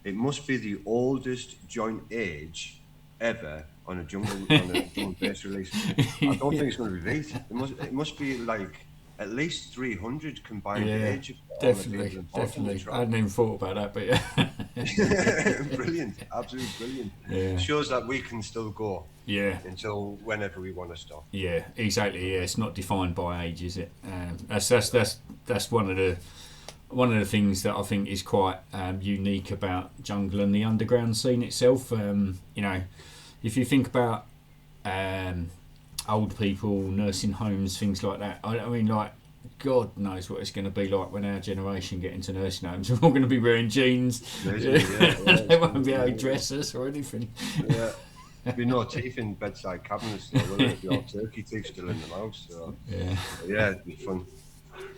it must be the oldest joint age ever on a jungle bass release. I don't think it's going to be beat. It must be like at least 300 combined age. Of all the people Definitely, involved in the definitely. I track. hadn't even thought about that, but yeah. Brilliant, absolutely brilliant. Yeah. Shows that we can still go Yeah. until whenever we want to stop. Yeah, exactly. Yeah, it's not defined by age, is it? That's one of the things that I think is quite unique about jungle and the underground scene itself. If you think about old people, nursing homes, things like that. I mean, like, God knows what it's going to be like when our generation get into nursing homes. We're all going to be wearing jeans. They won't be able to dress us or anything. Yeah. There'll be no teeth in bedside cabinets still, will there? There'll be all turkey teeth still in the mouth. So yeah, it'd be fun.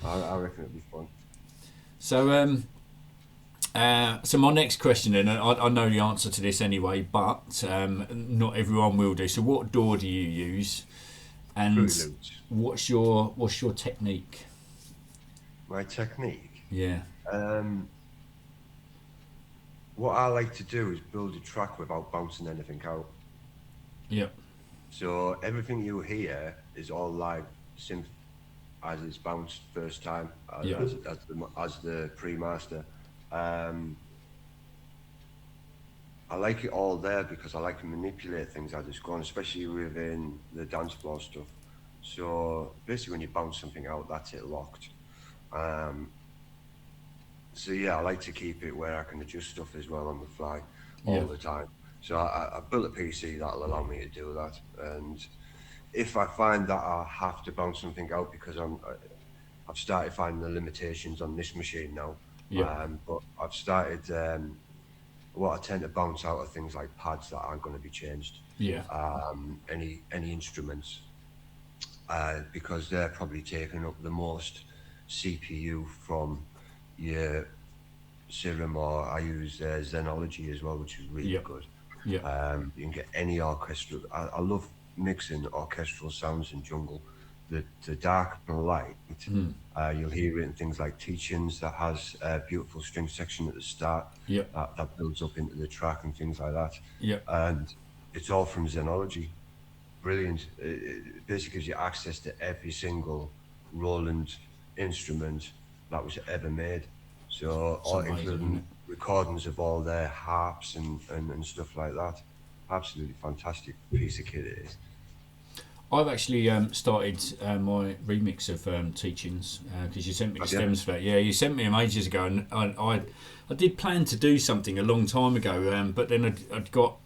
I reckon it'd be fun. So, so my next question then, and I know the answer to this anyway, but not everyone will do. So, what DAW do you use, and what's your technique? My technique. Yeah. What I like to do is build a track without bouncing anything out. Yep. So everything you hear is all live synth as it's bounced first time Yeah. as the pre-master. Um, I like it all there because I like to manipulate things as it's gone, especially within the dance floor stuff. So basically, when you bounce something out, that's it locked. Um, so yeah, I like to keep it where I can adjust stuff as well on the fly Yeah. all the time. So I built a PC that'll allow me to do that. And if I find that I have to bounce something out because I've started finding the limitations on this machine now. Yeah. But I've started what I tend to bounce out of things like pads that aren't going to be changed. Yeah. Any instruments because they're probably taking up the most CPU from your Serum, or I use Zenology as well, which is really Yeah. good. Yeah. You can get any orchestral. I love mixing orchestral sounds in jungle. The dark and the light, you'll hear it in things like Teachings that has a beautiful string section at the start Yeah. that builds up into the track and things like that. Yeah. And it's all from Zenology. Brilliant. It basically gives you access to every single Roland instrument that was ever made. So, It's all, amazing, isn't it? including recordings of all their harps and stuff like that. Absolutely fantastic piece of kit it is. I've actually started my remix of Teachings because you sent me the Have you? stems for that. Yeah, you sent me them ages ago, and I did plan to do something a long time ago, but then I got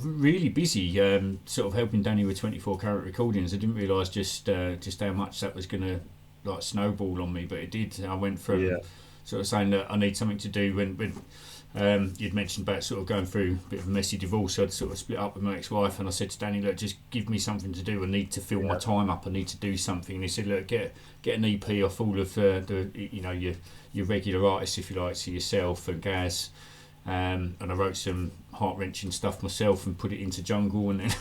really busy, sort of helping Danny with 24 Karat recordings. I didn't realise just how much that was going to like snowball on me, but it did. I went from Yeah. sort of saying that I need something to do when you'd mentioned about sort of going through a bit of a messy divorce. So I'd sort of split up with my ex-wife, and I said to Danny, look, just give me something to do. I need to fill my Yeah. time up. I need to do something. And he said, look, get an EP off all of the your regular artists, if you like, so yourself and Gaz. And I wrote some heart-wrenching stuff myself and put it into jungle, and then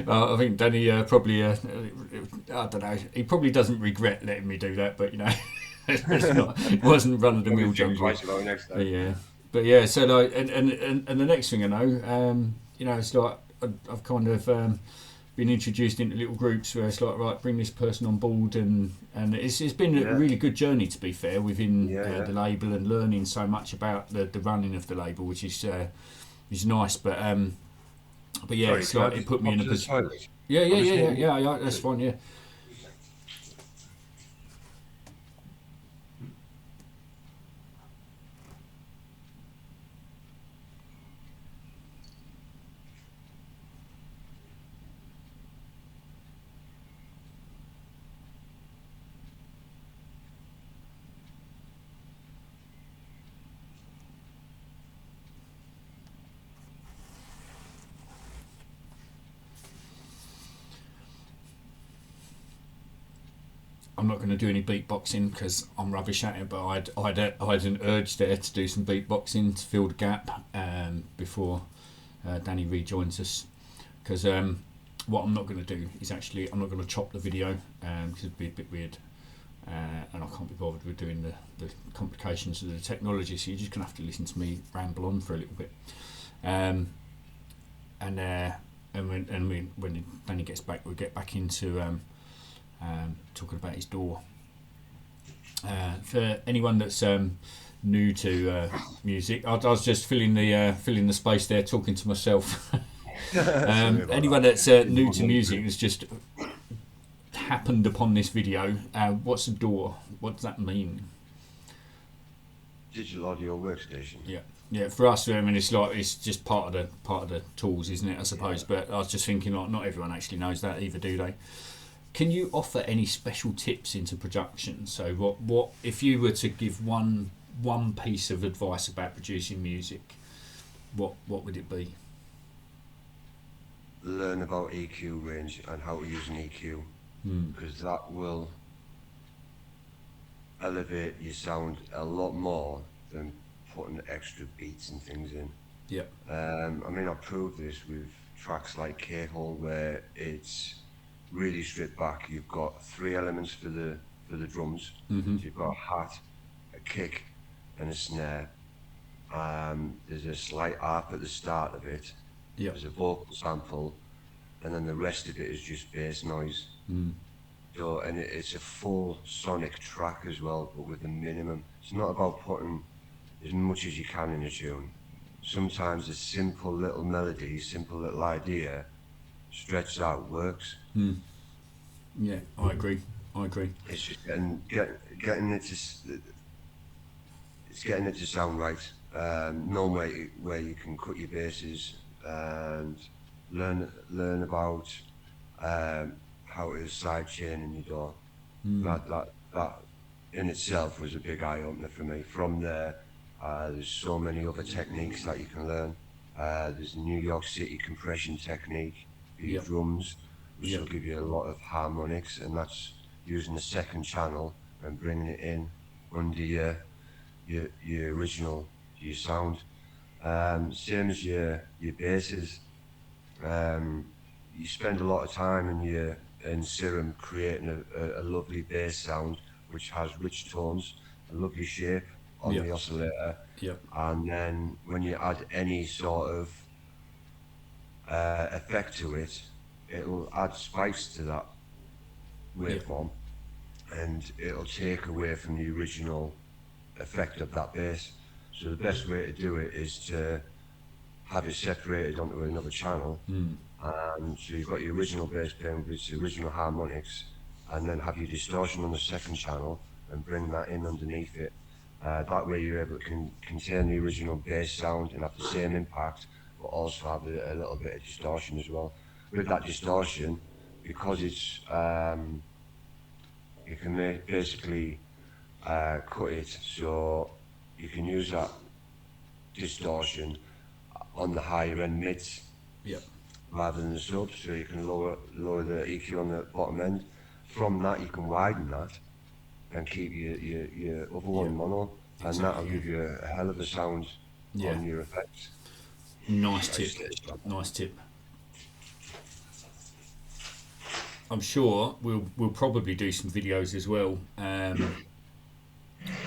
I think Danny probably I don't know, he probably doesn't regret letting me do that, but it wasn't run of the Probably mill think jungle. twice about it next But time. yeah, so like, and the next thing I know, it's like I've kind of been introduced into little groups where it's like, right, bring this person on board, and it's been a Yeah. really good journey, to be fair, within Yeah. Yeah. the label, and learning so much about the running of the label, which is nice. But yeah, Sorry, it's can I like it just put me pop in a to the position. toilet? Yeah, I'm just hearing. yeah. That's fine. Yeah. I'm not going to do any beatboxing because I'm rubbish at it, but I had an urge there to do some beatboxing to fill the gap before Danny rejoins us. Because what I'm not going to do is actually, I'm not going to chop the video because it'd be a bit weird, and I can't be bothered with doing the complications of the technology. So you're just going to have to listen to me ramble on for a little bit. And when Danny gets back, we'll get back into talking about his door. For anyone that's new to music, I was just filling the space there, talking to myself. Sorry about Anyone that. that's new to music that's just happened upon this video, what's a door? What does that mean? Digital audio workstation. Yeah. For us, I mean, it's just part of the tools, isn't it? I suppose. Yeah. But I was just thinking, like, not everyone actually knows that either, do they? Can you offer any special tips into production? So, what if you were to give one piece of advice about producing music? What would it be? Learn about EQ range and how to use an EQ because that will elevate your sound a lot more than putting extra beats and things in. Yeah. I mean, I proved this with tracks like K-Hole where it's really stripped back. You've got three elements for the drums. Mm-hmm. So you've got a hat, a kick, and a snare. There's a slight harp at the start of it. Yeah. There's a vocal sample, and then the rest of it is just bass noise. So, and it's a full sonic track as well, but with a minimum. It's not about putting as much as you can in a tune. Sometimes a simple little melody, simple little idea, stretched out works. Yeah, I agree. It's just getting it to it's getting it to sound right. Knowing where you can cut your bases and learn about how to sidechain in your door. That in itself was a big eye opener for me. From there, there's so many other techniques that you can learn. There's the New York City compression technique for your Yep. drums, which Yep. will give you a lot of harmonics, and that's using the second channel and bringing it in under your original your sound. Same as your basses. You spend a lot of time in Serum creating a lovely bass sound which has rich tones, a lovely shape on Yep. the oscillator, Yep. and then when you add any sort of effect to it, it'll add spikes to that Yep. waveform, and it'll take away from the original effect of that bass. So the best way to do it is to have it separated onto another channel. And so you've got your original bass playing with its original harmonics, and then have your distortion on the second channel and bring that in underneath it. That way you're able to contain the original bass sound and have the same impact, but also have a little bit of distortion as well. With that distortion, because it's you can basically cut it so you can use that distortion on the higher end mids Yep. rather than the subs, so you can lower the EQ on the bottom end. From that you can widen that and keep your other one mono, and Exactly, that'll give you a hell of a sound Yeah. on your effects. Nice tip. Nice tip. I'm sure we'll probably do some videos as well.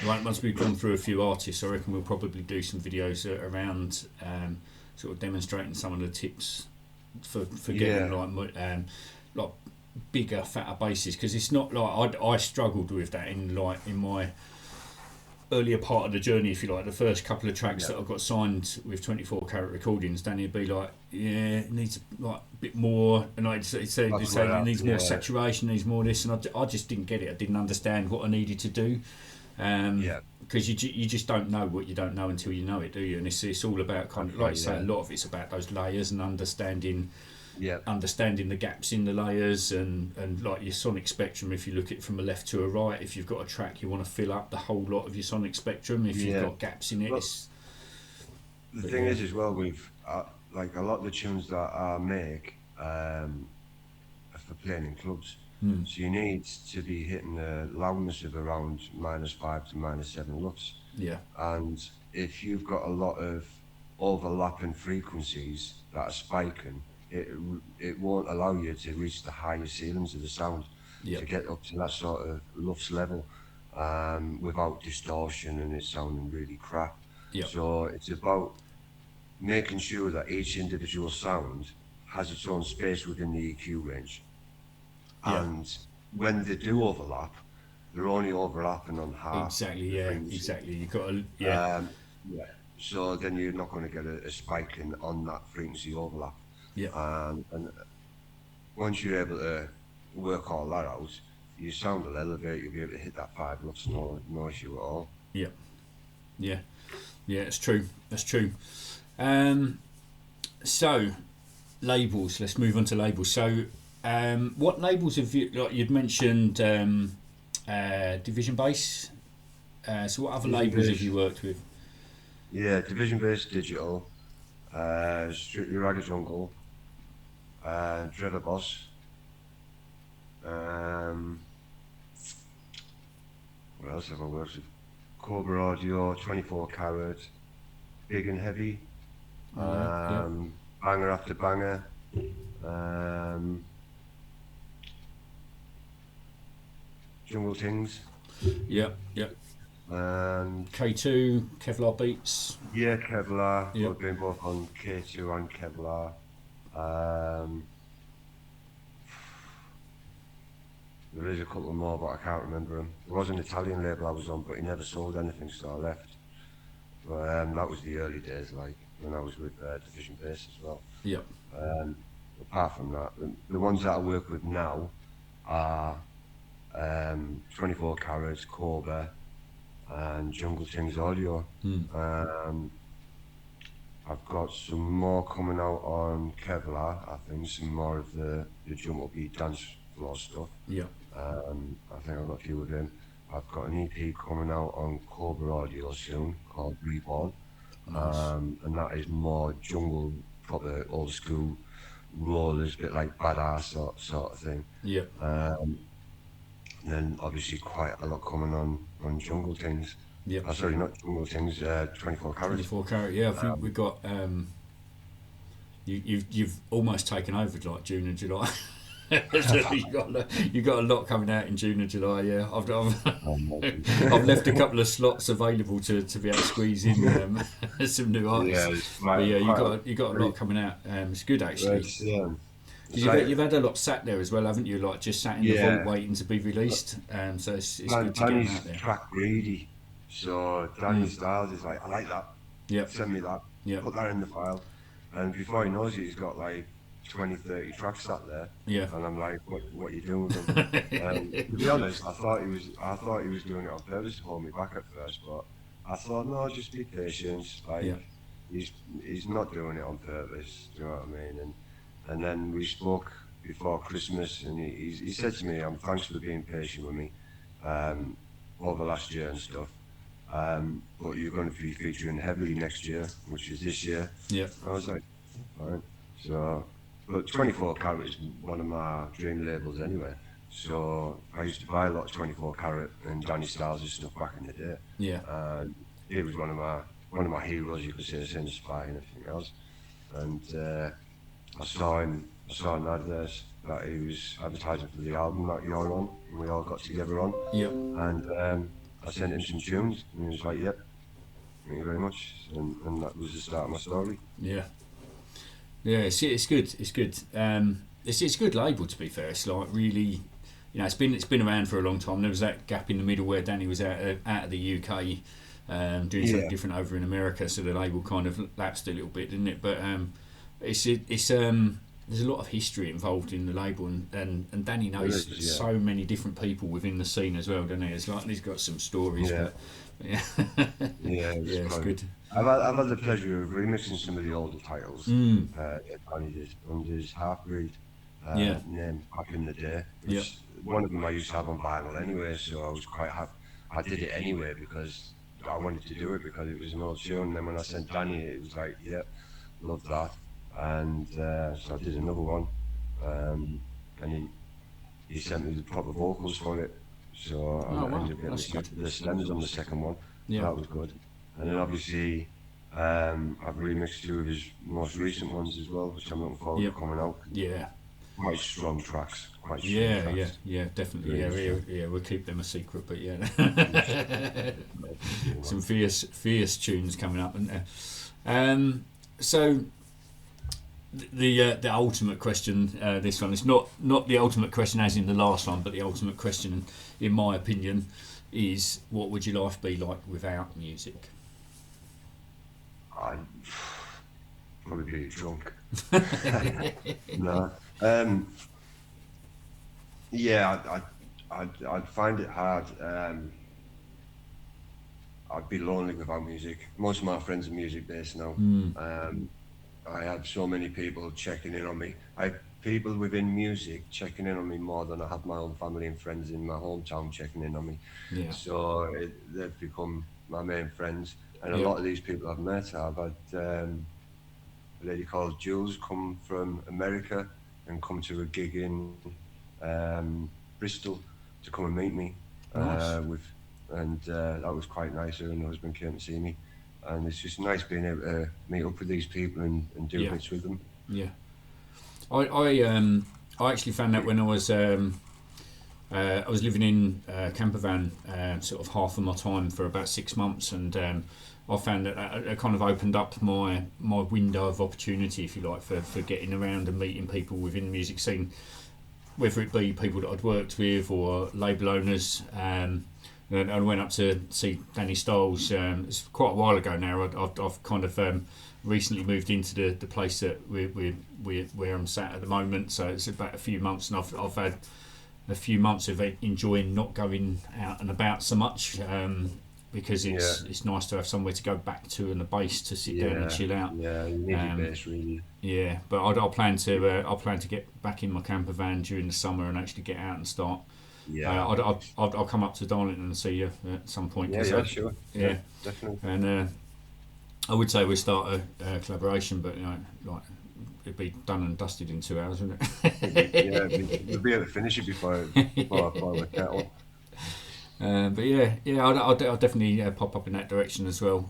Once we've gone through a few artists, I reckon we'll probably do some videos around sort of demonstrating some of the tips for getting like bigger, fatter basses, because it's not like I struggled with that in my earlier part of the journey, if you like. The first couple of tracks that I got signed with 24 Karat recordings, Danny would be like, yeah, it needs like a bit more, and I'd say it needs more saturation, needs more this, and I just didn't get it. I didn't understand what I needed to do. Because you just don't know what you don't know until you know it, do you? And it's all about kind of, like you say, a lot of it's about those layers and understanding the gaps in the layers, and like your sonic spectrum. If you look at it from a left to a right, if you've got a track, you want to fill up the whole lot of your sonic spectrum. If you've got gaps in it, well, the thing is as well, with like a lot of the tunes that I make are for playing in clubs. So you need to be hitting the loudness of around -5 to -7 lux. Yeah. And if you've got a lot of overlapping frequencies that are spiking, it won't allow you to reach the higher ceilings of the sound, to get up to that sort of lux level without distortion and it sounding really crap. So it's about making sure that each individual sound has its own space within the EQ range. And when they do overlap, they're only overlapping on half. Exactly. Exactly. You got to. So then you're not going to get a spike on that frequency overlap. And once you're able to work all that out, your sound will elevate. You'll be able to hit that 5 lux, no issue at all. Yeah. It's true. That's true. So labels. Let's move on to labels. So. What labels have you, like you'd mentioned Division Bass, so what other labels have you worked with? Division Bass Digital, Strictly Ragged Jungle, Driver Boss, what else have I worked with? Cobra Audio, 24 Karat, Big and Heavy, Banger After Banger, Jungle Things. And K2, Kevlar Beats. Kevlar. We've been both on K2 and Kevlar. There is a couple more, but I can't remember them. There was an Italian label I was on, but he never sold anything, so I left. But that was the early days, like when I was with Division Bass as well. Yep. Apart from that, the ones that I work with now are 24 Karat, Cobra, and Jungle Things Audio. I've got some more coming out on Kevlar, I think, some more of the jump up beat dance floor stuff. Yeah. I think I've got a few of them. I've got an EP coming out on Cobra Audio soon called Reborn. Nice. And that is more jungle, proper old school rollers, a bit like badass sort of thing. Yeah. And then obviously quite a lot coming on Jungle Things. Yeah. Sorry, not Jungle Things, 24 Karat. 24 Karat, yeah. I think we've got you've almost taken over like June and July. you got a lot coming out in June and July. Yeah, I've left a couple of slots available to be able to squeeze in some new artists. Yeah, you got a lot coming out. It's good actually. You've had a lot sat there as well, haven't you? Like just sat in the vault waiting to be released. So it's good to get them out there. Track greedy, so Danny Styles is like, I like that. Yeah. Send me that. Yeah. Put that in the file, and before he knows it, he's got like 20, 30 tracks sat there. Yeah. And I'm like, what are you doing with them? To be honest, I thought he was doing it on purpose to hold me back at first, but I thought, no, just be patient. Like he's not doing it on purpose. Do you know what I mean? And then we spoke before Christmas, and he said to me, thanks for being patient with me over last year and stuff. But you're going to be featuring heavily next year, which is this year. Yeah. I was like, fine. So, but 24 Karat is one of my dream labels anyway. So I used to buy a lot of 24 Karat and Danny Styles' stuff back in the day. Yeah. And he was one of my heroes, you could say, since Spy and everything else. And I saw an advert that he was advertising for the album that you're on, and we all got together on. Yep. And I sent him some tunes, and he was like, yep, thank you very much. And that was the start of my story. Yeah. Yeah, it's good. It's good. It's a good label, to be fair. It's like really, it's been around for a long time. There was that gap in the middle where Danny was out of the UK, doing something different over in America, so the label kind of lapsed a little bit, didn't it? But it's there's a lot of history involved in the label, and Danny knows so many different people within the scene as well, doesn't he? It's like he's got some stories. Yeah. But, it's good. I've had the pleasure of remixing some of the older titles. Danny did under his Half-Breed name back in the day. One of them I used to have on vinyl anyway, so I was quite happy. I did it anyway because I wanted to do it because it was an old tune. And then when I sent Danny, it was like, love that. And so I did another one, and he sent me the proper vocals for it, so I ended up getting the stems on the second one. That was good. And then obviously I've remixed two of his most recent ones as well, which I'm looking forward to coming out. Quite strong tracks. Tracks. Definitely. Yeah, we'll keep them a secret, but some fierce tunes coming up, isn't there? So the ultimate question, this one, it's not the ultimate question as in the last one, but the ultimate question, in my opinion, is what would your life be like without music? I'd probably be drunk. No. I'd find it hard. I'd be lonely without music. Most of my friends are music based now. I have so many people checking in on me. I have people within music checking in on me more than I have my own family and friends in my hometown checking in on me. Yeah. So they've become my main friends. And a lot of these people I've met, I've had a lady called Jules come from America and come to a gig in Bristol to come and meet me. Nice. That was quite nice. Her and her husband came to see me. And it's just nice being able to meet up with these people and do bits with them. Yeah, I actually found that when I was living in camper van sort of half of my time for about 6 months, and I found that kind of opened up my window of opportunity, if you like, for getting around and meeting people within the music scene. whether it be people that I'd worked with or label owners. And I went up to see Danny Styles. It's quite a while ago now. I've kind of recently moved into the place that where I'm sat at the moment. So it's about a few months, and I've had a few months of enjoying not going out and about so much, because it's nice to have somewhere to go back to and a base to sit down and chill out. Yeah, you need your base really. Yeah, but I'll plan to get back in my camper van during the summer and actually get out and start. Yeah, I'll come up to Darlington and see you at some point. yeah, sure. Yeah, definitely. and I would say we start a collaboration, but like it'd be done and dusted in 2 hours, wouldn't it? We'll be able to finish it before I apply the kettle. But I'll definitely pop up in that direction as well.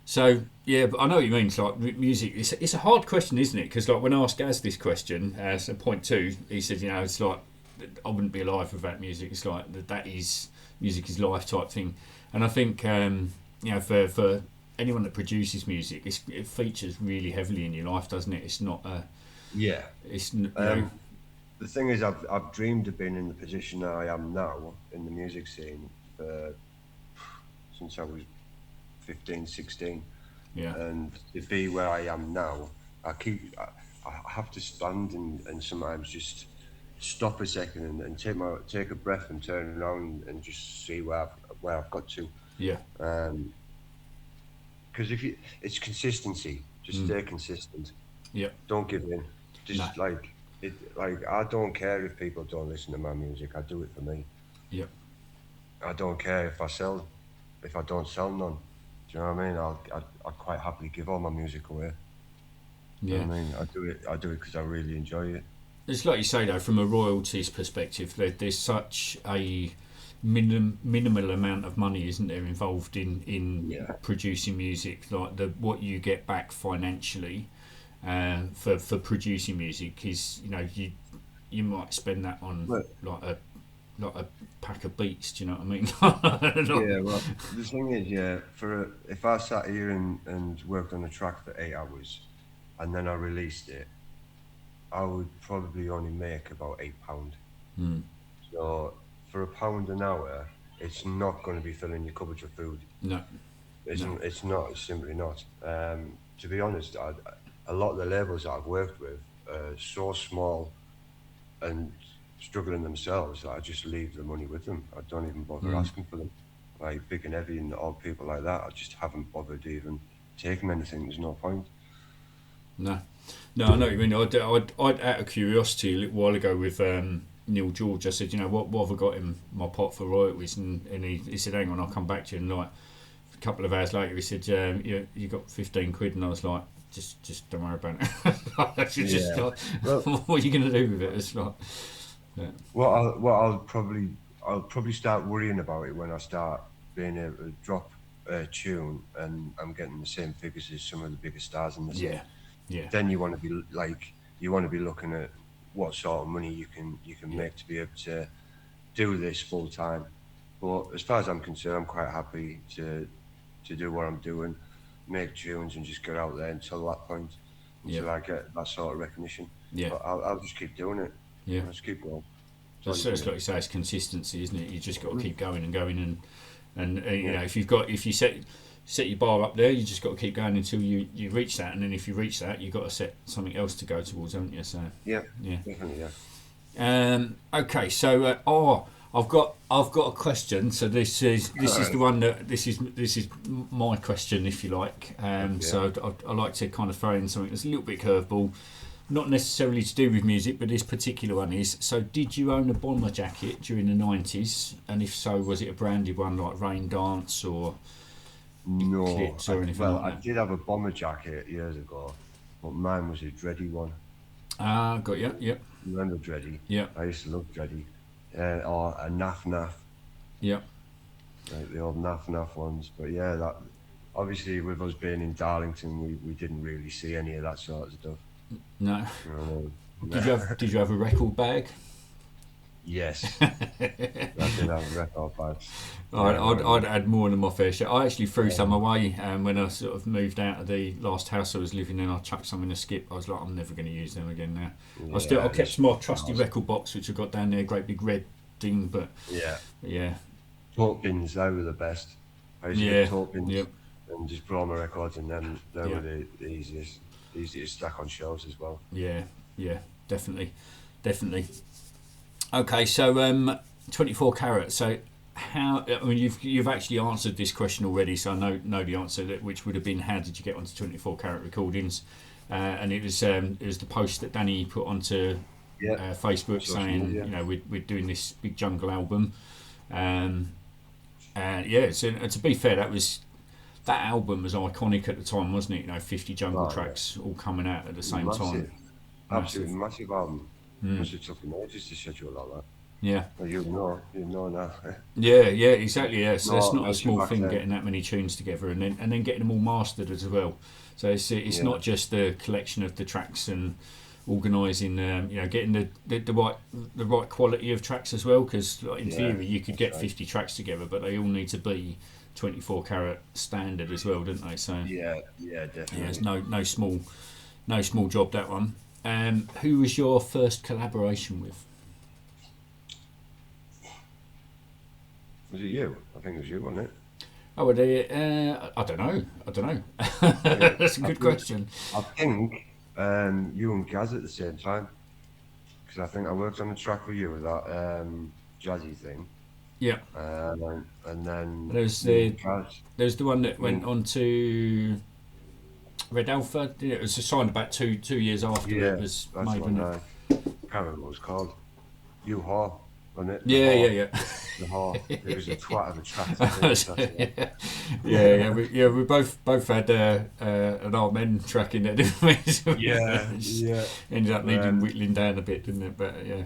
So yeah, but I know what you mean. It's like music. It's a hard question, isn't it? Because like when I asked Gaz this question, so point two, he said, it's like I wouldn't be alive without music. It's like that is music is life type thing. And I think for anyone that produces music, it features really heavily in your life, doesn't it? It's not It's the thing is, I've dreamed of being in the position that I am now in the music scene since I was 15, 16. Yeah. And to be where I am now, I have to stand and sometimes just stop a second and take a breath and turn around and just see where I've got to. Yeah. Because it's consistency. Just stay consistent. Yeah. Don't give in. Just like I don't care if people don't listen to my music. I do it for me. Yeah. I don't care if I don't sell none. Do you know what I mean? I'd quite happily give all my music away. Yeah. You know what I mean? I do it because I really enjoy it. It's like you say though, from a royalties perspective, there's such a minimal amount of money, isn't there, involved in producing music. Like what you get back financially for producing music is, you might spend that on like a pack of beats. Do you know what I mean? Yeah. Well, the thing is, if I sat here and worked on a track for 8 hours, and then I released it, I would probably only make about £8. So for £1 an hour, it's not going to be filling your cupboard for food. No, it's not. It's simply not. To be honest, a lot of the labels that I've worked with are so small and struggling themselves that I just leave the money with them. I don't even bother asking for them. Like Big and Heavy and odd people like that, I just haven't bothered even taking anything. There's no point. No, I know what you mean. I'd out of curiosity a little while ago with Neil George, I said, what have I got in my pot for royalties? And he said, hang on, I'll come back to you. And like a couple of hours later, he said, you got 15 quid. And I was like, just don't worry about it. What are you going to do with it? It's like, I'll probably start worrying about it when I start being able to drop a tune and I'm getting the same figures as some of the biggest stars in the scene. Yeah. Then you want to be looking at what sort of money you can make to be able to do this full time. But as far as I'm concerned, I'm quite happy to do what I'm doing, make tunes and just get out there until that point, until I get that sort of recognition. Yeah. But I'll just keep doing it. Yeah. I'll just keep going. So it's like you say, it's consistency, isn't it? You just got to keep going and going, and if you set your bar up there, you just got to keep going until you reach that, and then if you reach that, you've got to set something else to go towards, haven't you? So definitely. Okay, so I've got a question. So this is the one that this is my question, if you like. So I like to kind of throw in something that's a little bit curveball, not necessarily to do with music, but this particular one is. So did you own a bomber jacket during the 90s? And if so, was it a branded one like Rain Dance or no? Clips or anything like that? I did have a bomber jacket years ago, but mine was a Dready one. Got you. Yep. Remember Dready? Yeah. I used to love Dready. Or a Naf. Yeah. Like the old Naf ones. But yeah, that obviously with us being in Darlington, we didn't really see any of that sort of stuff. No. Did you have a record bag? Yes, I did have record bags. I'd add more than my fair share. I actually threw some away when I sort of moved out of the last house I was living in. I chucked some in a skip. I was like, I'm never going to use them again now. I kept my trusty record box, which I got down there, great big red thing. But yeah, talk bins, they were the best. I used to get talk bins and just put all my records in them. They were the easiest to stack on shelves as well. Yeah, definitely. Okay, so 24 carat. So how? I mean, you've actually answered this question already, so I know the answer, which would have been how did you get onto 24 carat recordings? And it was the post that Danny put onto Facebook saying, you know, we're doing this big jungle album. And to be fair, that album was iconic at the time, wasn't it? You know, 50 jungle tracks all coming out at the same time. Absolutely massive album. Must have took them ages to schedule like that. Yeah. Well, you know now. Yeah, exactly. Yeah, so it's not a small thing getting that many tunes together and then getting them all mastered as well. So it's not just the collection of the tracks and organising, getting the right quality of tracks as well. Because in theory, you could get 50 tracks together, but they all need to be 24 carat standard as well, don't they? So yeah, definitely. Yeah, it's no small job, that one. Who was your first collaboration with? Was it you? I think it was you, wasn't it? Oh, I don't know. That's a good question. I think you and Gaz at the same time, because I think I worked on the track with you with that jazzy thing. Yeah. And then there's the one that went on to Red Alpha. It was signed about two years after it was made. I can't remember what it was called. U-Haul, wasn't it? Yeah. The Haul. It was a twat of a track. We both had an Amen track in there, didn't we? So ended up needing whittling down a bit, didn't it? But yeah.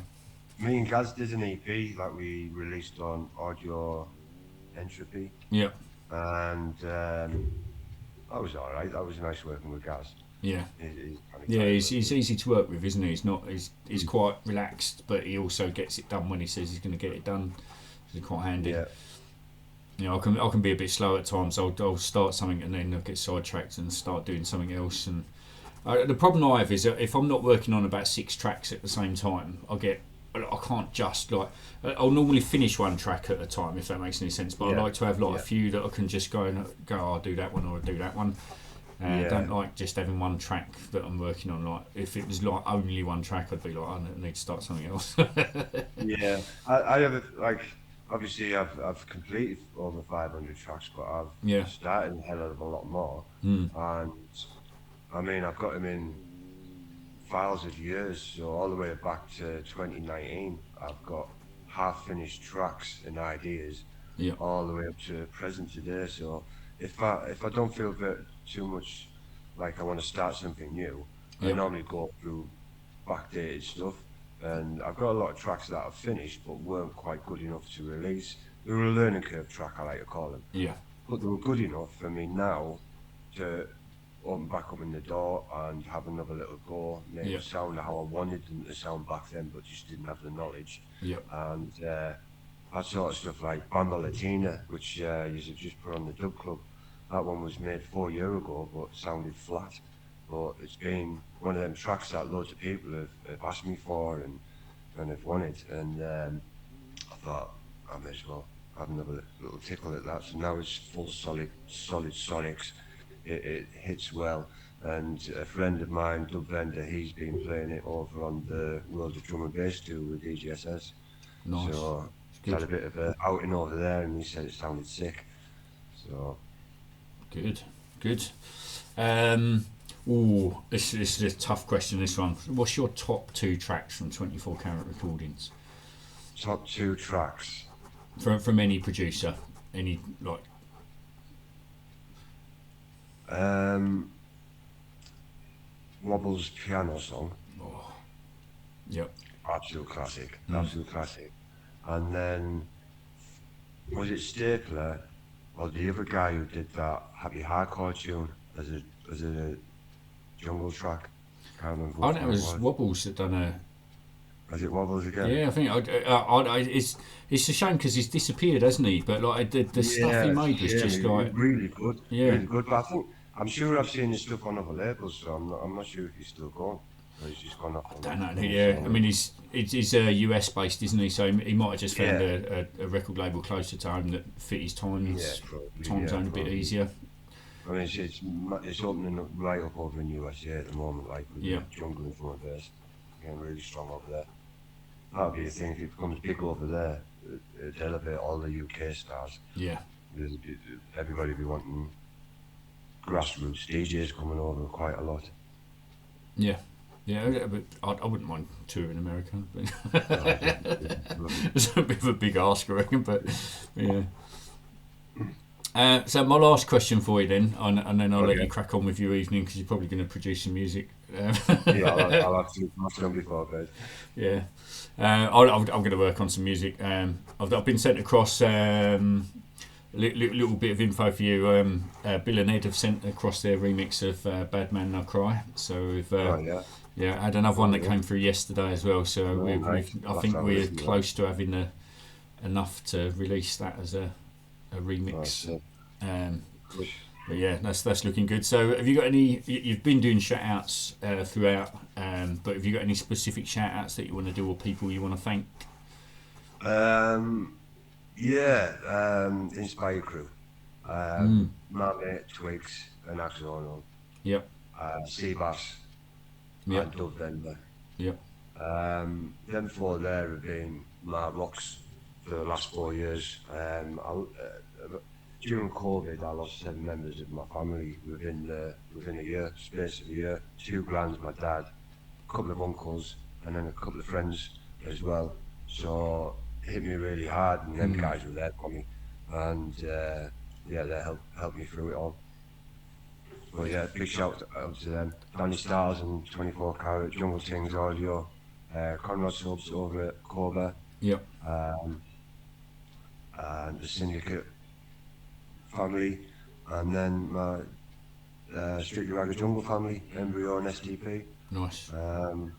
Me and Gaz did an EP like we released on Audio Entropy. Yeah. And that was all right. That was nice working with Gaz. Yeah. He's easy to work with, isn't he? He's quite relaxed, but he also gets it done when he says he's going to get it done. He's quite handy. Yeah. You know, I can be a bit slow at times. I'll start something and then I'll get sidetracked and start doing something else. And the problem I have is that if I'm not working on about 6 tracks at the same time, I can't just I'll normally finish one track at a time, if that makes any sense. But I like to have a few that I can just go, I'll do that one or I'll do that one. I don't like just having one track that I'm working on. Like if it was like only one track, I'd be like, I need to start something else. I have obviously I've completed over 500 tracks, but I've started a hell of a lot more. And I mean, I've got them in files of years, so all the way back to 2019, I've got half-finished tracks and ideas, all the way up to present today. So if I don't feel too much like I want to start something new, I normally go through backdated stuff, and I've got a lot of tracks that I've finished but weren't quite good enough to release. They were a learning curve track, I like to call them. Yeah. But they were good enough for me now to open back up in the door and have another little go, make it sound how I wanted them to sound back then, but just didn't have the knowledge. And that sort of stuff like Bamba Latina, which you should just put on the Dub Club. That one was made 4 years ago, but sounded flat. But it's been one of them tracks that loads of people have asked me for and have wanted. And I thought I may as well have another little tickle at that. So now it's full solid sonics. It hits well, and a friend of mine, Dub Vendor, he's been playing it over on the World of Drum and Bass tour with DGSS. Nice. So had a bit of a outing over there, and he said it sounded sick. So good. This is a tough question. This one. What's your top 2 tracks from 24 Karat recordings? Top 2 tracks from any producer, any like. Wobble's piano song. Yep. Absolute classic. And then was it Stapler or the other guy who did that Happy Hardcore tune as a jungle track? I know it was Wobbles that done As it wobbles again. Yeah, I think it's a shame because he's disappeared, hasn't he? But like the stuff he Yeah, it's a made was shame. just He was like, really good, yeah. really good. But I'm sure I've seen his stuff on other labels, so I'm not sure if he's still going. Or he's just gone off I don't know. on his Yeah, I own. mean he's US based, isn't he? So he might have just found Yeah, a record label closer to home that fit his yeah, probably, time yeah, zone a bit probably. easier. I mean, it's opening up right up over in USA at the moment, like with Yeah, the jungle and drum bass, getting really strong over there. That'll be a thing if it becomes big over there. It'd elevate all the UK stars. yeah, Everybody be wanting grassroots DJs coming over quite a lot. yeah. Yeah, but I wouldn't mind touring America. But Oh, definitely. it's a bit of a big ask, I reckon. But yeah. So my last question for you then, and then I'll let you Okay. crack on with your evening because you're probably going to produce some music. Yeah, I'll have to watch them before bed. Yeah, I'm going to work on some music. I've been sent across little bit of info for you. Bill and Ed have sent across their remix of Bad Man No Cry. So Oh yeah, yeah, I had another one oh that yeah. came through yesterday as well. So Oh nice. I I'll have to think have a we're listen to that. close to having enough to release that as a Oh, remix. sick. Um, Good. but yeah, that's looking good. So have you got any? You've been doing shout outs throughout, but have you got any specific shout outs that you want to do or people you want to thank? Um, yeah, Inspire Crew. Mm. My mate Twigs and Axono, Yep, Seabass yep, and Dove Vendor. yep. Them four there have been my rocks for the last 4 years. During COVID, I lost 7 members of my family within a year, space of a year. Two grands, my dad, a couple of uncles, and then a couple of friends as well. So it hit me really hard, and them Mm. guys were there for me, and yeah, they helped me through it all. But yeah, big shout out to them. Danny Stars and 24 Karat, Jungle Things Audio, Conrad Subs over at Cobra, Yep. um, and the Syndicate family, and then my Strictly Ragged Jungle family, Embryo and STP. Nice. Um,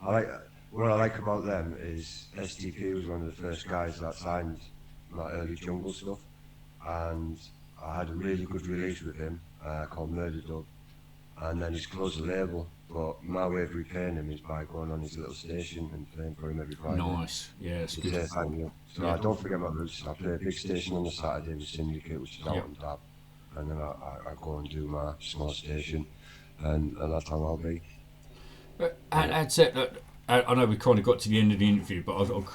I like what I like about them is STP was one of the first guys that signed my early jungle stuff, and I had a really good release with him called Murder Dub, and then he's closed the label. But my way of repaying him is by going on his little station and playing for him every Friday Nice. Yeah, it's to good. say thank you. So Yeah. I don't forget my roots. I play a big station on the Saturday with Syndicate, which is out Yep. on tap, and then I go and do my small station, and that's how I'll be. Yeah. I'd say that. I know we kind of got to the end of the interview, but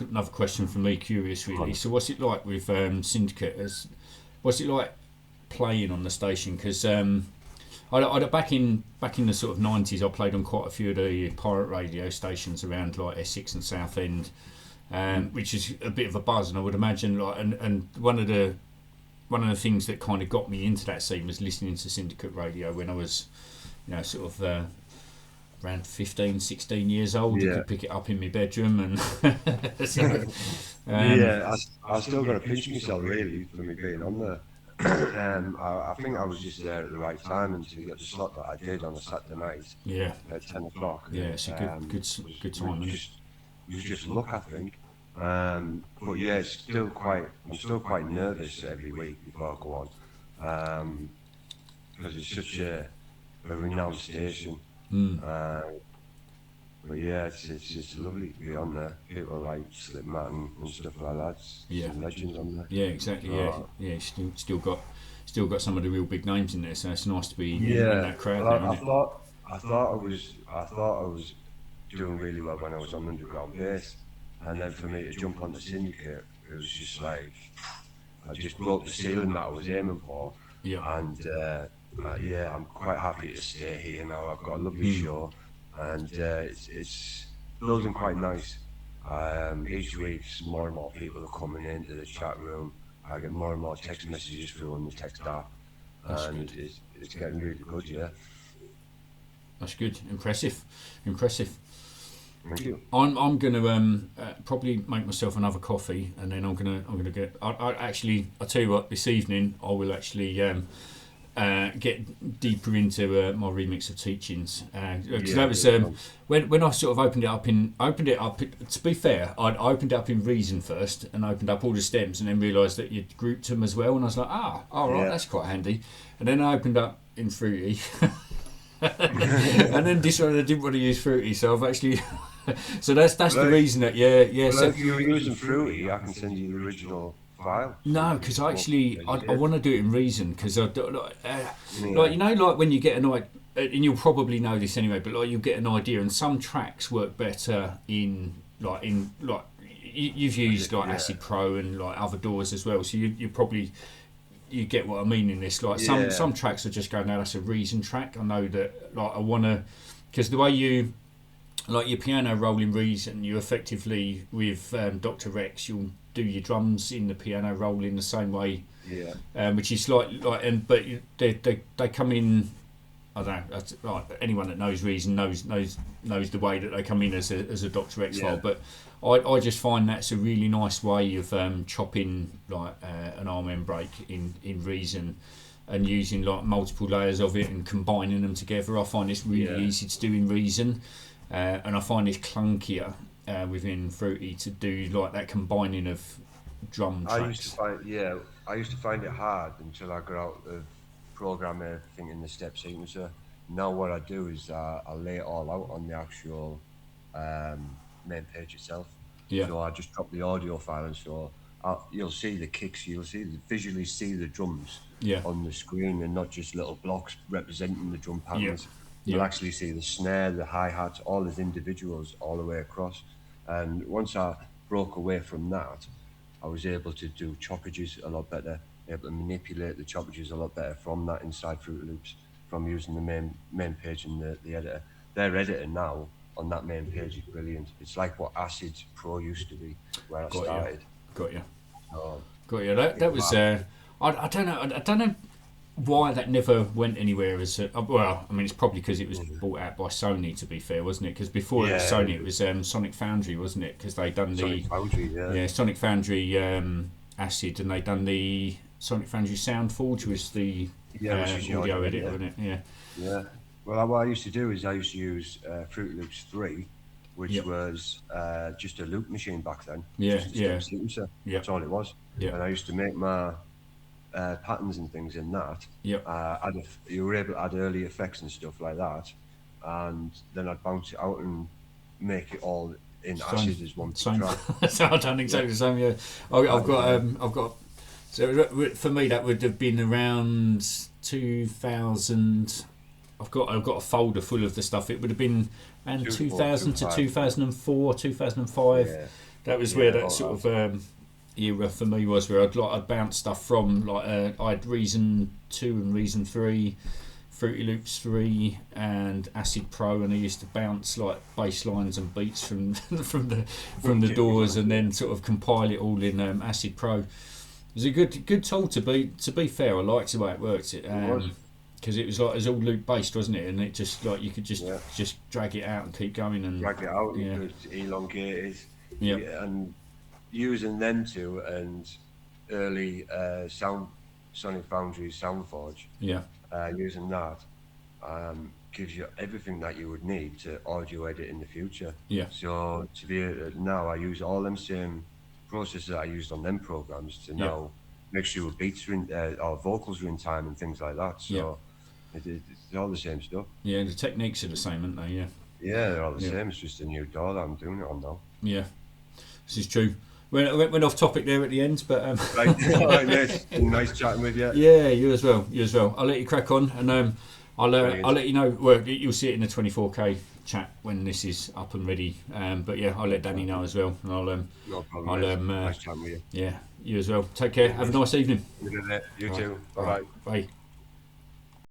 another question from me, curious Go really. on. So, what's it like with Syndicate? What's it like playing on the station? Because back in the sort of 90s, I played on quite a few of the pirate radio stations around like Essex and Southend, which is a bit of a buzz. And I would imagine like and one of the things that kind of got me into that scene was listening to Syndicate radio when I was, sort of around 15, 16 years old. I Yeah. could pick it up in my bedroom and so, um, Yeah, I still got to pinch myself really for me being on there. I think I was just there at the right time and to get the slot that I did on a Saturday night yeah, at 10 o'clock. yeah, it's a good time, isn't it? Was just luck, I think. But yeah, I'm still quite nervous every week before I go on, because it's such a renowned station. Mm. Uh, but yeah, it's lovely to be on there. People like Slipmat and stuff like that. Yeah. Some legends on there. Yeah, exactly. Yeah, So, yeah. Still got some of the real big names in there, so it's nice to be in yeah, that crowd well, there, isn't it? I thought I was doing really well when I was on underground bass, and then for me to jump on the Syndicate, it was just like I just broke the ceiling that I was aiming for, Yeah. and yeah, I'm quite happy to stay here now. I've got a lovely Mm. show, and it's building quite nice. Each week, more and more people are coming into the chat room. I get more and more text messages through on the text app, That's and good. it's getting really good. Yeah, That's good. Impressive. thank you. I'm gonna probably make myself another coffee, and then I'm gonna get. I tell you what, this evening I will actually get deeper into my remix of teachings, because Yeah, that was when I sort of opened it up. To be fair, I'd opened it up in Reason first, and opened up all the stems, and then realised that you'd grouped them as well, and I was like, all right, Yeah. that's quite handy. And then I opened up in Fruity, and then decided I didn't want to use Fruity, so I've actually. So that's the reason that Well, So if you're using Fruity, I can send you the original file. no, because I want to do it in Reason, because I Yeah. like, you know, like when you get an idea, and you'll probably know this anyway, but like, you'll get an idea, and some tracks work better in you've used like Acid Pro and like other DAWs as well, so you probably you get what I mean in this. Like some tracks are just going, no, that's a Reason track. I know that, like, I want to, because the way you like your piano roll in Reason, you effectively with Dr. Rex, you'll do your drums in the piano roll in the same way, which is but they come in. I don't know. That's, like, anyone that knows Reason knows the way that they come in as a Dr. Rex file. But I just find that's a really nice way of chopping like an RM break in Reason, and using like multiple layers of it and combining them together. I find it's really easy to do in Reason, and I find it's clunkier within Fruity to do like that combining of drum tracks. I used to find it hard until I got out of programming everything in the step sequencer. Now what I do is I lay it all out on the actual main page itself. So I just drop the audio file, and so you'll see the kicks, visually see the drums on the screen, and not just little blocks representing the drum patterns. You'll actually see the snare, the hi-hats, all as individuals all the way across. And once I broke away from that, I was able to do choppages a lot better, able to manipulate the choppages a lot better from that inside Fruity Loops, from using the main page and the editor. Their editor now on that main page is brilliant. It's like what Acid Pro used to be, where I started. Got you. So, That was I don't know why that never went anywhere as well. I mean, it's probably because it was bought out by Sony, to be fair, wasn't it? Because before it was Sony, it was Sonic Foundry, wasn't it? Because they done Sonic Foundry, Sonic Foundry Acid, and they done the Sonic Foundry Soundforge, was the audio editor, wasn't it? Yeah. Well, what I used to do is I used to use Fruity Loops 3, which was just a loop machine back then. Just a step sequencer. That's all it was. And I used to make my patterns and things in that. You were able to add early effects and stuff like that, and then I'd bounce it out and make it all in Acid as one track. So I've done exactly the same. I've got. So for me, that would have been around 2000. I've got a folder full of the stuff. It would have been around 2000 to 2004, 2005. That was where that sort of era for me was, where I'd bounce stuff from I had Reason 2 and Reason 3, Fruity Loops 3 and Acid Pro, and I used to bounce like bass lines and beats from the DAWs, and then sort of compile it all in Acid Pro. It was a good tool to be fair. I liked the way it worked. Because it was all loop based, wasn't it? And it just like you could just drag it out and keep going and drag it out. You could elongate it. And using them two and early Sonic Foundry Soundforge. Using that gives you everything that you would need to audio edit in the future. So to be now, I use all them same processes that I used on them programs to now make sure beats are in or vocals are in time and things like that. So it's all the same stuff. Yeah, the techniques are the same, aren't they? Yeah, they're all the same. It's just a new DAW that I'm doing it on now. Yeah, this is true. Went off topic there at the end, but right, nice chatting with you. Yeah, you as well. I'll let you crack on, and I'll let you know. Well, you'll see it in the 24K chat when this is up and ready. But yeah, I'll let Danny know as well, and no problem. Nice chatting with you. Yeah, you as well. Take care. Have a nice evening. You too. Bye. Bye.